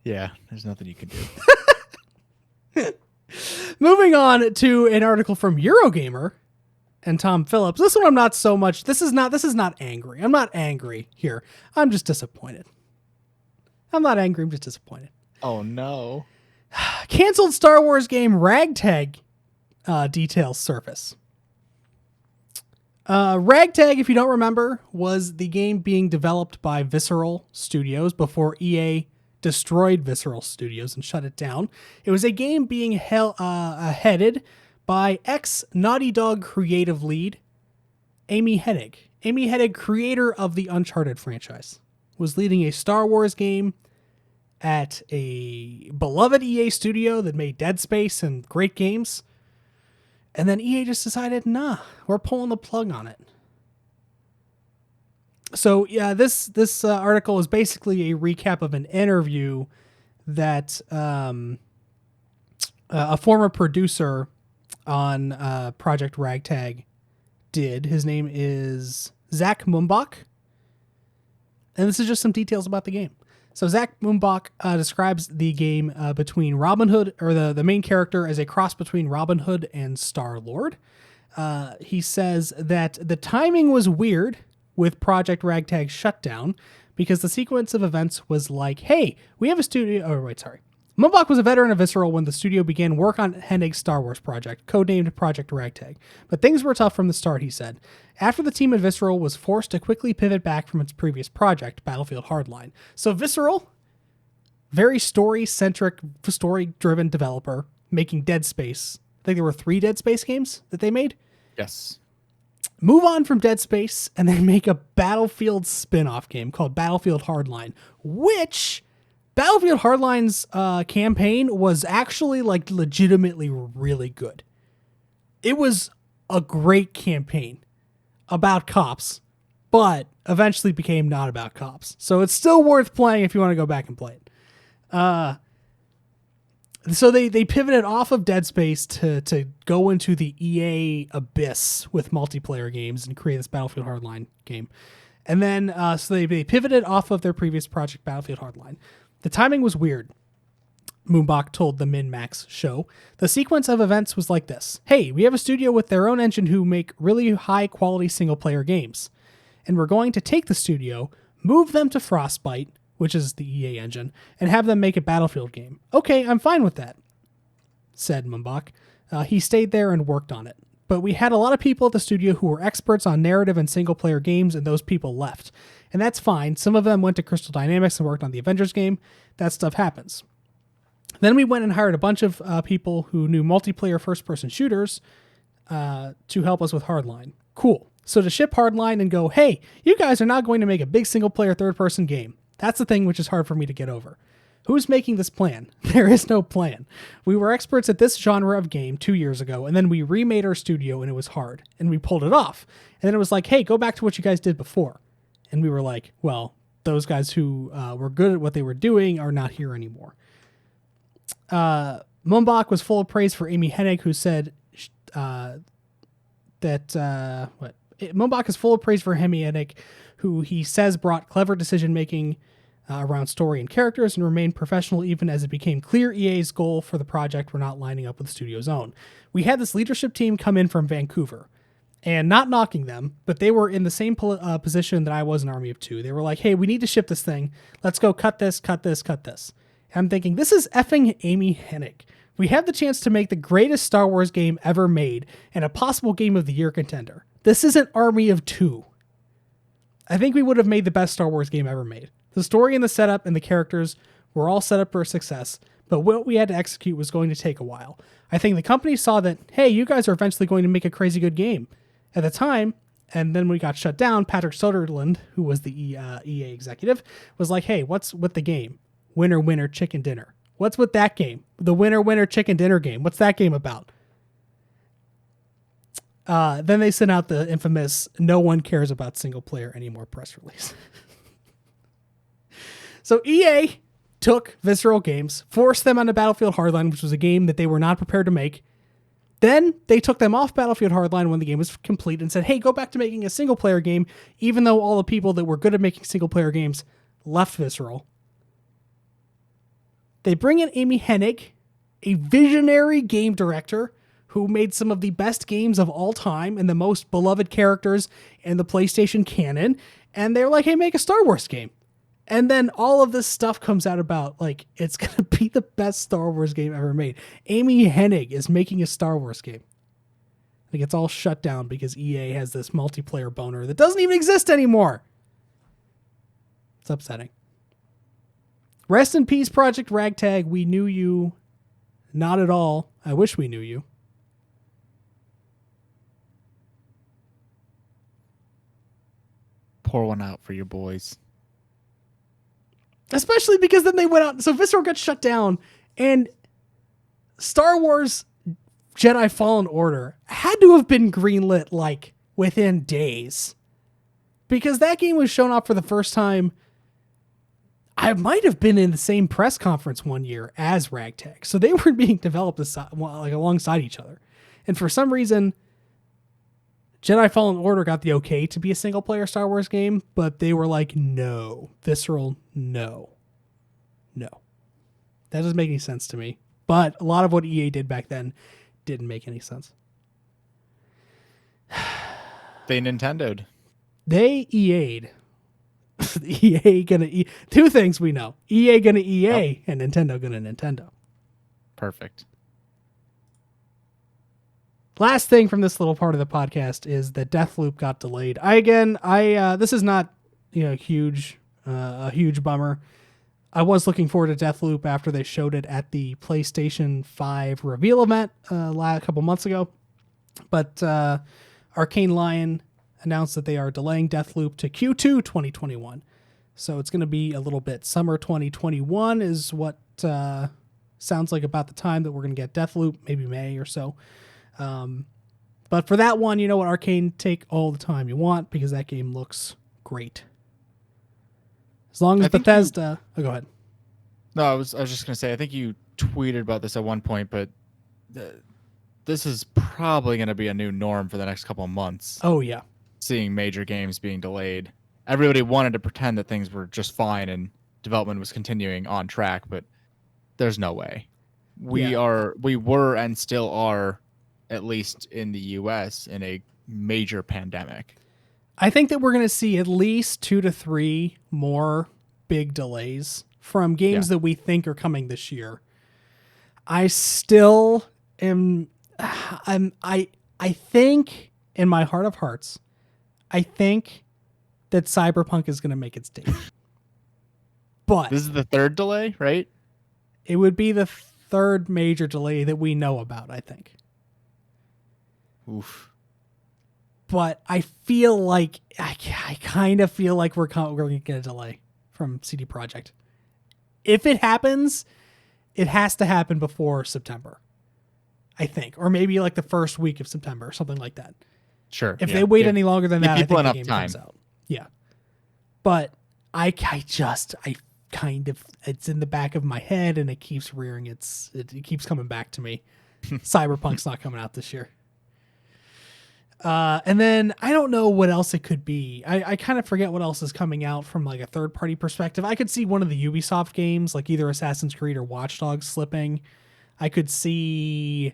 Yeah, there's nothing you can do. Moving on to an article from Eurogamer and Tom Phillips. This one I'm not so much. This is not angry. I'm not angry here. I'm just disappointed. I'm not angry. I'm just disappointed. Oh no. Canceled Star Wars game Ragtag details surface. Ragtag, if you don't remember, was the game being developed by Visceral Studios before EA destroyed Visceral Studios and shut it down. It was a game being headed by ex-Naughty Dog creative lead Amy Hennig. Amy Hennig, creator of the Uncharted franchise, was leading a Star Wars game at a beloved EA studio that made Dead Space and great games. And then EA just decided, nah, we're pulling the plug on it. So yeah, this article is basically a recap of an interview that a former producer on Project Ragtag did. His name is Zach Mumbach. And this is just some details about the game. So Zach Mumbach describes the game between Robin Hood, or the main character, as a cross between Robin Hood and Star-Lord. He says that the timing was weird with Project Ragtag's shutdown because the sequence of events was like, hey, we have a studio... Oh, wait, sorry. Mumbach was a veteran of Visceral when the studio began work on Hennig's Star Wars project, codenamed Project Ragtag. But things were tough from the start, he said. After the team at Visceral was forced to quickly pivot back from its previous project, Battlefield Hardline. So Visceral, very story-centric, story-driven developer, making Dead Space. I think there were 3 Dead Space games that they made. Yes. Move on from Dead Space and then make a Battlefield spin-off game called Battlefield Hardline, which Battlefield Hardline's campaign was actually like legitimately really good. It was a great campaign about cops, but eventually became not about cops. So it's still worth playing if you want to go back and play it. So they pivoted off of Dead Space to go into the EA abyss with multiplayer games and create this Battlefield Hardline game. And then so they pivoted off of their previous project, Battlefield Hardline. The timing was weird, Mumbach told the Min-Max show. The sequence of events was like this. Hey, we have a studio with their own engine who make really high-quality single-player games. And we're going to take the studio, move them to Frostbite, which is the EA engine, and have them make a Battlefield game. Okay, I'm fine with that, said Mumbach. He stayed there and worked on it. But we had a lot of people at the studio who were experts on narrative and single-player games, and those people left. And that's fine. Some of them went to Crystal Dynamics and worked on the Avengers game. That stuff happens. Then we went and hired a bunch of people who knew multiplayer first-person shooters to help us with Hardline. Cool. So to ship Hardline and go, hey, you guys are now going to make a big single-player third-person game. That's the thing which is hard for me to get over. Who's making this plan? There is no plan. We were experts at this genre of game 2 years ago, and then we remade our studio, and it was hard, and we pulled it off. And then it was like, hey, go back to what you guys did before. And we were like, well, those guys who were good at what they were doing are not here anymore. Mumbach was full of praise for Amy Hennig, who said Mumbach is full of praise for Amy Hennig, who he says brought clever decision-making around story and characters and remained professional even as it became clear EA's goal for the project were not lining up with the studio's own. We had this leadership team come in from Vancouver, and not knocking them, but they were in the same position that I was in Army of Two. They were like, hey, we need to ship this thing. Let's go cut this, cut this, cut this. And I'm thinking, this is effing Amy Hennig. We have the chance to make the greatest Star Wars game ever made and a possible Game of the Year contender. This isn't Army of Two. I think we would have made the best Star Wars game ever made. The story and the setup and the characters were all set up for success, but what we had to execute was going to take a while. I think the company saw that, hey, you guys are eventually going to make a crazy good game. At the time, and then we got shut down, Patrick Soderlund, who was the EA executive, was like, hey, what's with the game? Winner, winner, chicken dinner. What's with that game? The winner, winner, chicken dinner game. What's that game about? Then they sent out the infamous no one cares about single player anymore press release. So EA took Visceral Games, forced them onto Battlefield Hardline, which was a game that they were not prepared to make. Then they took them off Battlefield Hardline when the game was complete and said, hey, go back to making a single player game, even though all the people that were good at making single player games left Visceral. They bring in Amy Hennig, a visionary game director who made some of the best games of all time and the most beloved characters in the PlayStation canon. And they're like, hey, make a Star Wars game. And then all of this stuff comes out about, like, it's going to be the best Star Wars game ever made. Amy Hennig is making a Star Wars game. It gets all shut down because EA has this multiplayer boner that doesn't even exist anymore. It's upsetting. Rest in peace, Project Ragtag. We knew you. Not at all. I wish we knew you. Pour one out for your boys. Especially because then they went out. So Visceral got shut down, and Star Wars Jedi Fallen Order had to have been greenlit like within days, because that game was shown off for the first time. I might have been in the same press conference one year as Ragtag, so they were being developed like alongside each other. And for some reason, Jedi Fallen Order got the okay to be a single player Star Wars game, but they were like, no. Visceral, no. That doesn't make any sense to me. But a lot of what EA did back then didn't make any sense. They Nintendo'd. They EA'd. EA gonna two things we know. EA gonna EA, and Nintendo gonna Nintendo. Perfect. Last thing from this little part of the podcast is that Deathloop got delayed. This is not, a huge bummer. I was looking forward to Deathloop after they showed it at the PlayStation 5 reveal event a couple months ago. But Arcane Lion announced that they are delaying Deathloop to Q2 2021. So it's going to be a little bit. Summer 2021 is what sounds like about the time that we're going to get Deathloop, maybe May or so. But for that one, you know what, Arcane, take all the time you want because that game looks great. As long as Bethesda... go ahead. No, I was just going to say, I think you tweeted about this at one point, but this is probably going to be a new norm for the next couple of months. Oh, yeah. Seeing major games being delayed. Everybody wanted to pretend that things were just fine and development was continuing on track, but there's no way. We were and still are, at least in the US, in a major pandemic. I think that we're going to see at least 2 to 3 more big delays from games that we think are coming this year. I still am... I think, in my heart of hearts, I think that Cyberpunk is going to make its date. But... This is the third delay, right? It would be the third major delay that we know about, I think. Oof. But I feel like I kind of feel like we're going to get a delay. from CD Projekt. If it happens, it has to happen before September, I think, or maybe like the first week of September, something like that. Sure. If they wait any longer than that, I people think the enough game time. comes out. Yeah, but I kind of, it's in the back of my head and it keeps rearing it keeps coming back to me. Cyberpunk's not coming out this year. And then I don't know what else it could be. I kind of forget what else is coming out from like a third party perspective. I could see one of the Ubisoft games, like either Assassin's Creed or Watch Dogs, slipping. I could see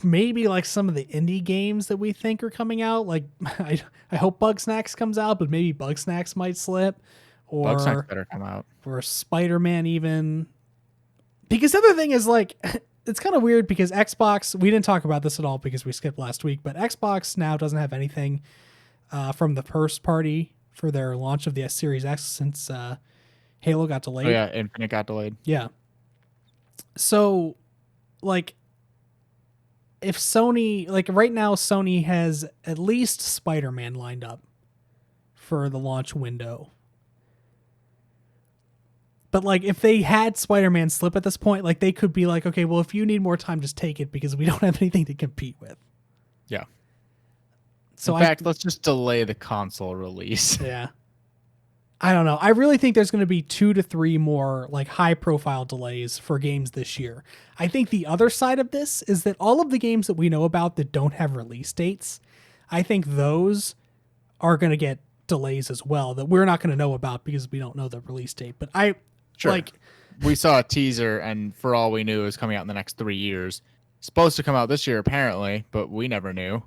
maybe like some of the indie games that we think are coming out. Like I hope Bugsnax comes out, but maybe Bugsnax might slip. Or Bugsnax better come out. Or Spider-Man even. Because the other thing is like it's kind of weird because Xbox, we didn't talk about this at all because we skipped last week, but Xbox now doesn't have anything from the first party for their launch of the Series X since Halo got delayed. Oh yeah, Infinite got delayed. Yeah. So, like, if Sony, like right now, Sony has at least Spider-Man lined up for the launch window. But like if they had Spider-Man slip at this point, like they could be like, okay, well, if you need more time, just take it because we don't have anything to compete with. Yeah. So in fact, let's just delay the console release. Yeah. I don't know. I really think there's going to be 2 to 3 more like high profile delays for games this year. I think the other side of this is that all of the games that we know about that don't have release dates, I think those are going to get delays as well that we're not going to know about because we don't know the release date. But Sure. Like, we saw a teaser, and for all we knew, it was coming out in the next 3 years. Supposed to come out this year, apparently, but we never knew.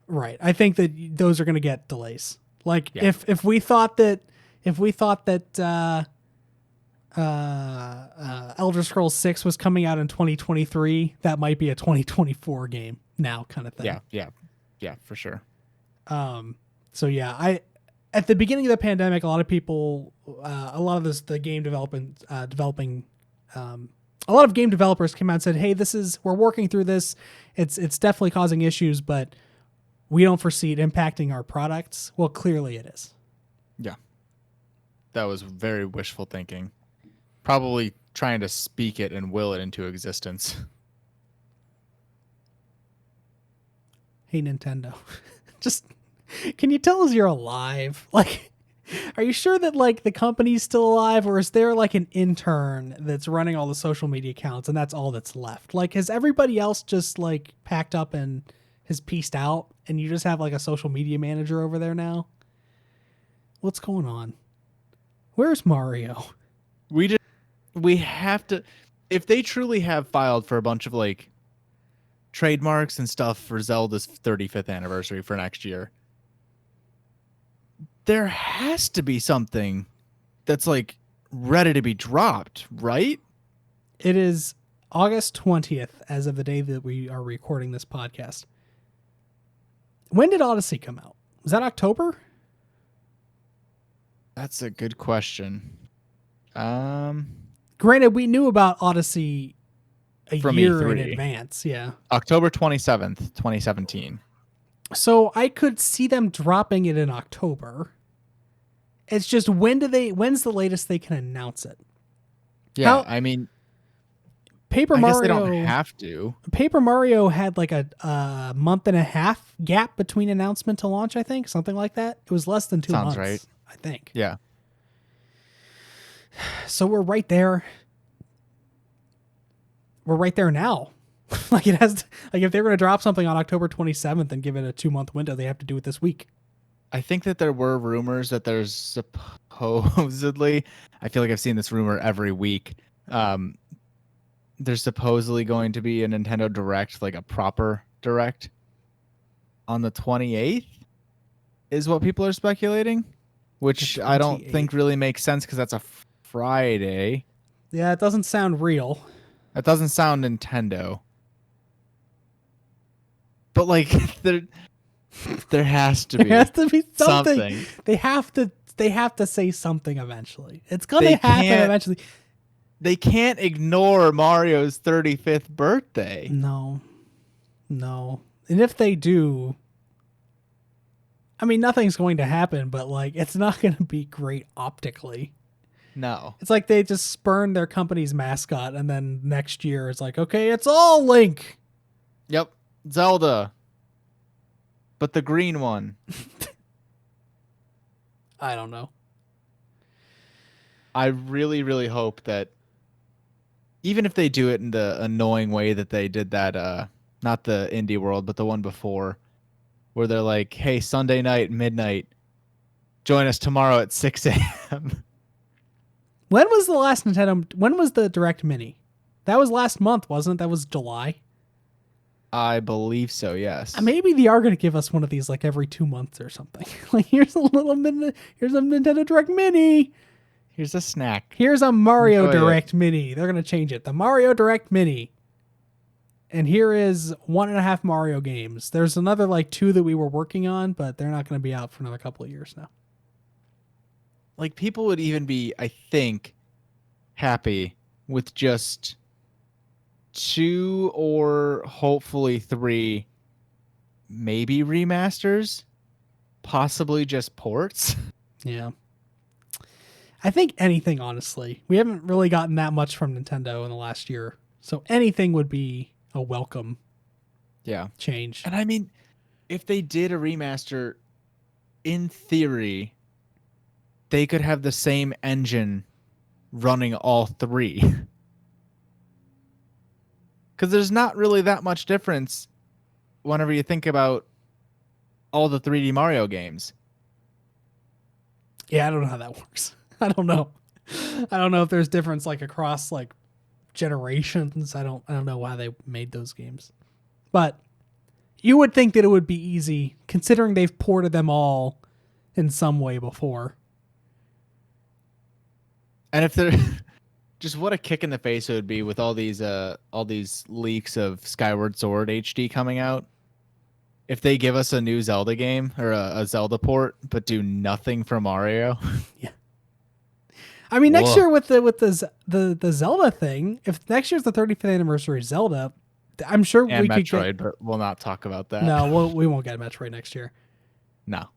Right. I think that those are going to get delays. Like, Yeah. if we thought that Elder Scrolls 6 was coming out in 2023, that might be a 2024 game now, kind of thing. Yeah, for sure. So yeah, at the beginning of the pandemic, a lot of people, a lot of the game developing, a lot of game developers came out and said, "Hey, we're working through this. It's definitely causing issues, but we don't foresee it impacting our products." Well, clearly it is. Yeah, that was very wishful thinking. Probably trying to speak it and will it into existence. Hey, Nintendo, just. Can you tell us you're alive? Like, are you sure that like the company's still alive, or is there like an intern that's running all the social media accounts and that's all that's left? Like, has everybody else just like packed up and has pieced out and you just have like a social media manager over there now? What's going on? Where's Mario? We have to, if they truly have filed for a bunch of like trademarks and stuff for Zelda's 35th anniversary for next year, there has to be something that's like ready to be dropped, right? It is August 20th as of the day that we are recording this podcast. When did Odyssey come out? Was that October? That's a good question. Granted, we knew about Odyssey from year E3. in advance. Yeah. October 27th, 2017. So I could see them dropping it in October. It's just when's the latest they can announce it? Yeah, I mean, Paper I Mario. guess they don't have to. Paper Mario had like a month and a half gap between announcement to launch, I think, something like that. It was less than 2 months, right. I think. Yeah. So we're right there. We're right there now. Like it has to, like if they're going to drop something on October 27th and give it a 2-month window, they have to do it this week. I think that there were rumors that there's supposedly, I feel like I've seen this rumor every week. There's supposedly going to be a Nintendo Direct, like a proper Direct, on the 28th, is what people are speculating, which I don't think really makes sense because that's a Friday. Yeah, it doesn't sound real. That doesn't sound Nintendo. But like there has to be. There has to be something. Something. They have to say something eventually. It's gonna happen eventually. They can't ignore Mario's 35th birthday. No. And if they do, I mean, nothing's going to happen, but like, it's not going to be great optically. No. It's like they just spurned their company's mascot, and then next year it's like, okay, it's all Link. Yep. Zelda. But the green one. I don't know. I really, really hope that even if they do it in the annoying way that they did that, not the Indie World, but the one before, where they're like, hey, Sunday night, midnight, join us tomorrow at 6 a.m. When was the last Nintendo? When was the Direct Mini? That was last month, wasn't it? That was July. I believe so, yes. Maybe they are going to give us one of these like every 2 months or something. Like here's a Nintendo Direct Mini. Here's a snack. Here's a Mario Enjoy Direct Mini. They're going to change it. The Mario Direct Mini. And here is 1.5 Mario games. There's another like 2 that we were working on, but they're not going to be out for another couple of years now. Like, people would even be, I think, happy with just 2 or hopefully 3, maybe remasters, possibly just ports. Yeah. I think anything, honestly. We haven't really gotten that much from Nintendo in the last year. So anything would be a welcome change. And I mean, if they did a remaster, in theory, they could have the same engine running all 3. Because there's not really that much difference whenever you think about all the 3D Mario games. Yeah, I don't know how that works. I don't know. I don't know if there's difference like across like generations. I don't know how they made those games. But you would think that it would be easy considering they've ported them all in some way before. And if they're just what a kick in the face it would be with all these leaks of Skyward Sword HD coming out. If they give us a new Zelda game or a Zelda port, but do nothing for Mario. Yeah. I mean, next year with the Zelda thing, if next year's the 35th anniversary of Zelda, I'm sure and we Metroid, could get. But we'll not talk about that. No, we won't get a Metroid next year. No.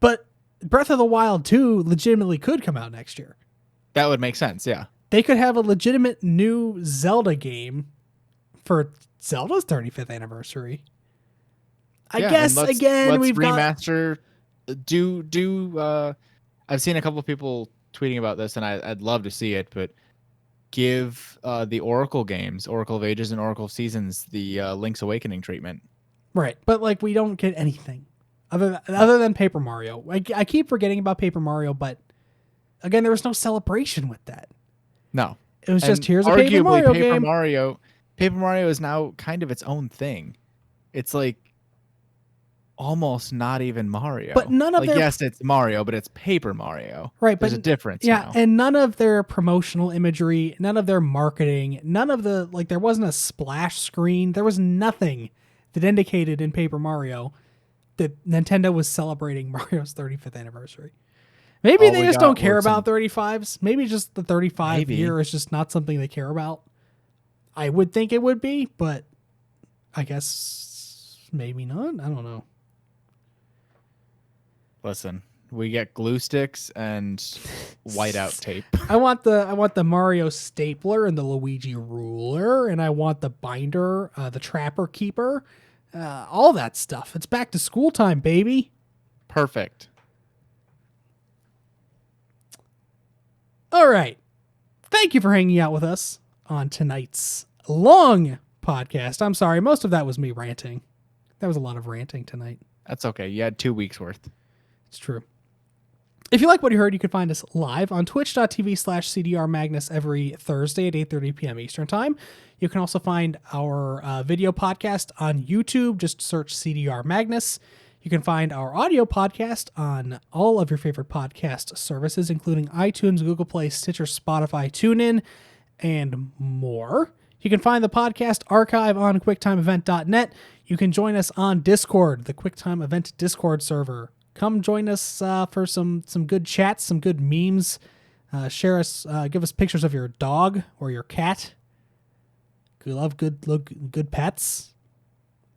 But Breath of the Wild 2 legitimately could come out next year. That would make sense, yeah. They could have a legitimate new Zelda game for Zelda's 35th anniversary. I guess again we've remaster. I've seen a couple of people tweeting about this, and I'd love to see it, but give the Oracle games, Oracle of Ages and Oracle of Seasons, the Link's Awakening treatment. Right, but like we don't get anything other than Paper Mario. I keep forgetting about Paper Mario, but again, there was no celebration with that. No, it was just here's a Paper Mario game. Paper Mario is now kind of its own thing. It's like almost not even Mario. But none of yes, it's Mario, but it's Paper Mario. Right, there's but a difference. Yeah, now. And none of their promotional imagery, none of their marketing, none of the there wasn't a splash screen. There was nothing that indicated in Paper Mario that Nintendo was celebrating Mario's 35th anniversary. Maybe they just don't care about 35s. Maybe just the 35 year is just not something they care about. I would think it would be, but I guess maybe not. I don't know. Listen, we get glue sticks and whiteout tape. I want the Mario stapler and the Luigi ruler, and I want the binder, the Trapper Keeper, all that stuff. It's back to school time, baby. Perfect. All right. Thank you for hanging out with us on tonight's long podcast. I'm sorry, most of that was me ranting. That was a lot of ranting tonight. That's okay. You had 2 weeks worth. It's true. If you like what you heard, you can find us live on twitch.tv/CDRMagnus every Thursday at 8:30 p.m. Eastern Time. You can also find our video podcast on YouTube. Just search CDR Magnus. You can find our audio podcast on all of your favorite podcast services, including iTunes, Google Play, Stitcher, Spotify, TuneIn, and more. You can find the podcast archive on QuickTimeEvent.net. You can join us on Discord, the QuickTime Event Discord server. Come join us for some good chats, some good memes. Share us, give us pictures of your dog or your cat. We love good pets.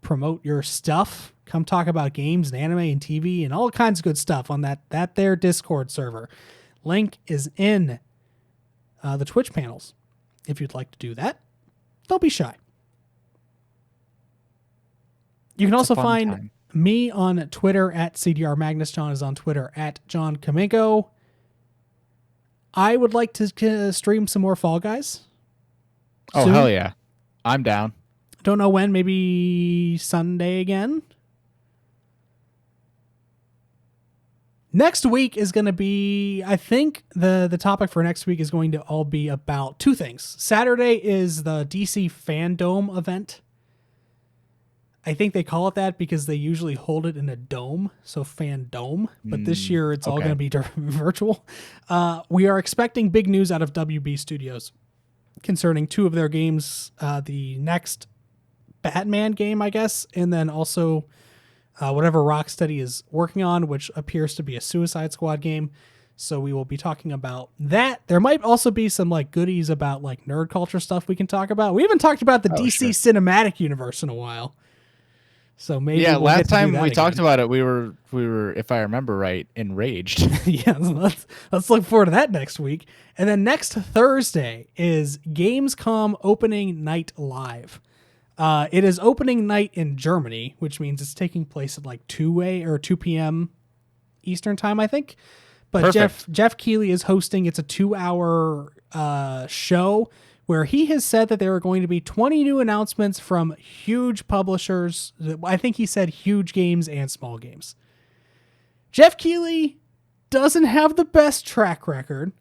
Promote your stuff. Come talk about games and anime and TV and all kinds of good stuff on that there Discord server. Link is in the Twitch panels. If you'd like to do that, don't be shy. You can also find me on Twitter at CDR Magnus. John is on Twitter at John Kaminko. I would like to stream some more Fall Guys. Oh, soon. hell yeah. I'm down. Don't know when. Maybe Sunday again. Next week is going to be, I think the topic for next week is going to all be about two things. Saturday is the DC Fandom event. I think they call it that because they usually hold it in a dome, so Fandom. But this year it's all going to be virtual. We are expecting big news out of WB Studios concerning two of their games. The next Batman game, I guess, and then also whatever Rocksteady is working on, which appears to be a Suicide Squad game. So we will be talking about that. There might also be some like goodies about like nerd culture stuff we can talk about. We haven't talked about the DC Cinematic Universe in a while. So maybe last time we talked about it, we were, if I remember right, enraged. Yeah, let's look forward to that next week. And then next Thursday is Gamescom opening night live. It is opening night in Germany, which means it's taking place at like 2 p.m. Eastern time, I think. But Perfect. Jeff Keighley is hosting. It's a 2-hour show where he has said that there are going to be 20 new announcements from huge publishers. I think he said huge games and small games. Jeff Keighley doesn't have the best track record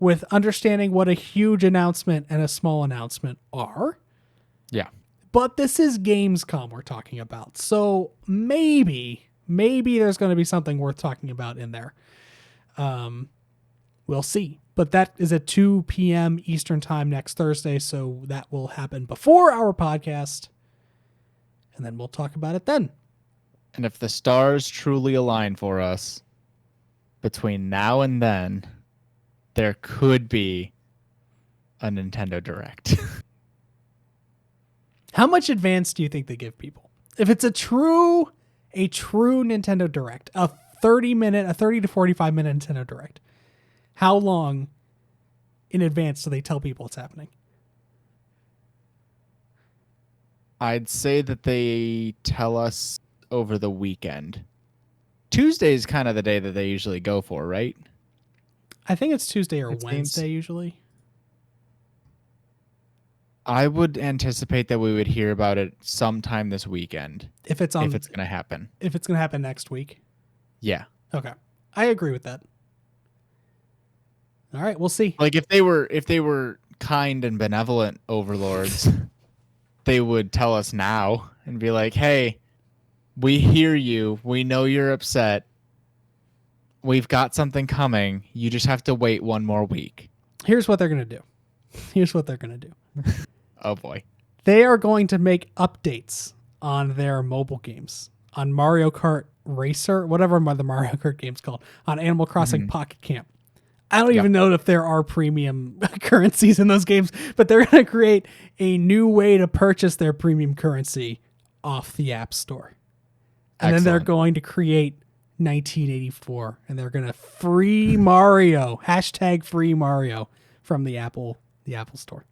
with understanding what a huge announcement and a small announcement are. Yeah. But this is Gamescom we're talking about. So maybe there's going to be something worth talking about in there. We'll see. But that is at 2 p.m. Eastern time next Thursday, so that will happen before our podcast. And then we'll talk about it then. And if the stars truly align for us, between now and then, there could be a Nintendo Direct. How much advance do you think they give people? If it's a true Nintendo Direct, a 30 to 45 minute Nintendo Direct, how long in advance do they tell people it's happening? I'd say that they tell us over the weekend. Tuesday is kind of the day that they usually go for, right? I think it's Tuesday or Wednesday usually. I would anticipate that we would hear about it sometime this weekend. If it's going to happen. If it's going to happen next week. Yeah. Okay. I agree with that. All right, we'll see. Like if they were kind and benevolent overlords, they would tell us now and be like, "Hey, we hear you. We know you're upset. We've got something coming. You just have to wait one more week." Here's what they're going to do. Oh boy. They are going to make updates on their mobile games, on Mario Kart Racer, whatever the Mario Kart game's called, on Animal Crossing Pocket Camp. I don't even know if there are premium currencies in those games, but they're going to create a new way to purchase their premium currency off the App Store. And then they're going to create 1984, and they're going to free Mario, #free Mario from the Apple Store.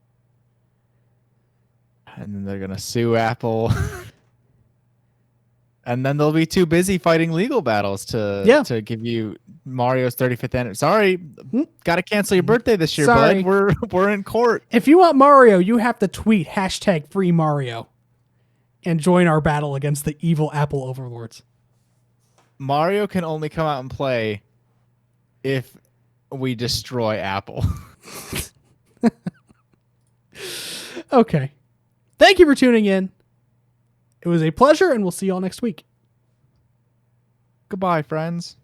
And then they're going to sue Apple. And then they'll be too busy fighting legal battles to give you Mario's 35th anniversary. Sorry, got to cancel your birthday this year, bud. We're in court. If you want Mario, you have to tweet #free Mario and join our battle against the evil Apple overlords. Mario can only come out and play if we destroy Apple. Okay. Thank you for tuning in. It was a pleasure, and we'll see you all next week. Goodbye, friends.